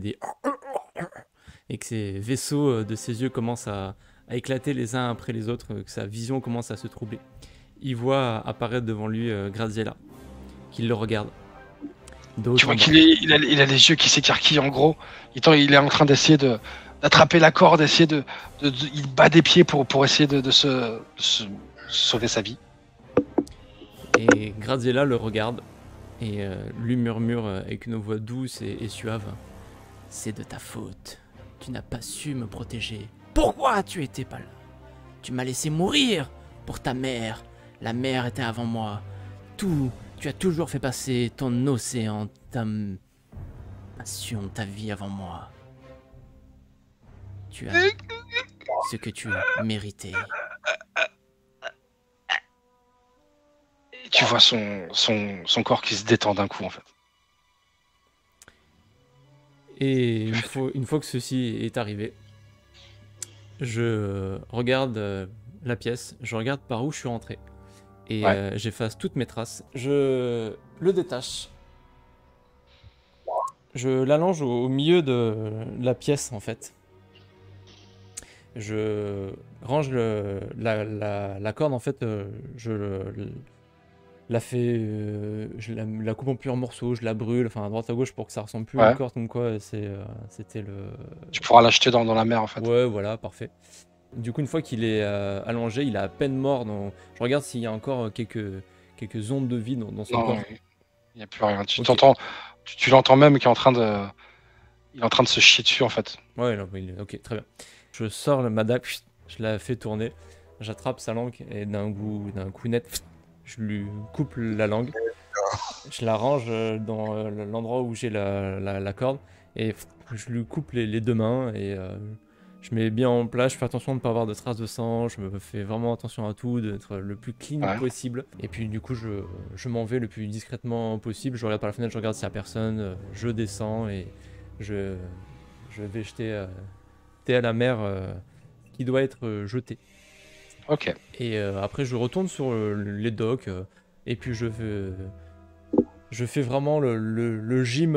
et que ses vaisseaux de ses yeux commencent à éclater les uns après les autres, que sa vision commence à se troubler. Il voit apparaître devant lui Graziella, qui le regarde. Tu vois qu'il a les yeux qui s'écarquillent en gros. Il est en train d'essayer d'attraper la corde, il bat des pieds pour essayer de se sauver sa vie. Et Graziella le regarde et lui murmure avec une voix douce et suave: c'est de ta faute. Tu n'as pas su me protéger. Pourquoi tu étais pas là? Tu m'as laissé mourir pour ta mère. La mère était avant moi. Tu as toujours fait passer ton océan, ta passion, ta vie avant moi. Tu as ce que tu méritais. Et tu vois son corps qui se détend d'un coup en fait. Et une fois que ceci est arrivé, je regarde la pièce, je regarde par où je suis rentré. Et j'efface toutes mes traces. Je le détache. Je l'allonge au milieu de la pièce, en fait. Je range la corde, en fait, je la coupe en plusieurs morceaux, je la brûle, enfin à droite à gauche pour que ça ressemble plus à une corde, comme quoi c'était le... Tu pourras l'acheter dans la mer, en fait. Ouais, voilà, parfait. Du coup, une fois qu'il est allongé, il est à peine mort. Je regarde s'il y a encore quelques ondes de vie dans son corps. Il n'y a plus rien. Tu l'entends même qu'il est en train de se chier dessus en fait. Ouais, non, ok, très bien. Je sors ma dague, je la fais tourner, j'attrape sa langue et d'un coup net, je lui coupe la langue. Je la range dans l'endroit où j'ai la corde et je lui coupe les deux mains et je mets bien en place, je fais attention de ne pas avoir de traces de sang, je me fais vraiment attention à tout, d'être le plus clean possible. Et puis du coup, je m'en vais le plus discrètement possible, je regarde par la fenêtre, je regarde s'il n'y a personne, je descends et je vais jeter thé à la mer qui doit être jeté. Ok. Et après, je retourne sur les docks et puis je fais vraiment le gym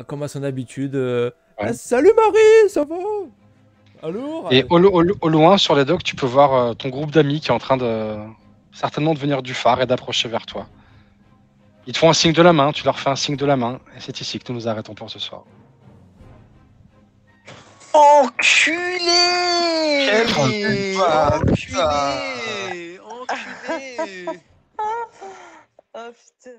comme à son habitude. Salut Marie, ça va? Alors, et au loin, sur les docks, tu peux voir ton groupe d'amis qui est en train de certainement de venir du phare et d'approcher vers toi. Ils te font un signe de la main, tu leur fais un signe de la main, et c'est ici que nous nous arrêtons pour ce soir. Enculé! Enculé! Oh putain!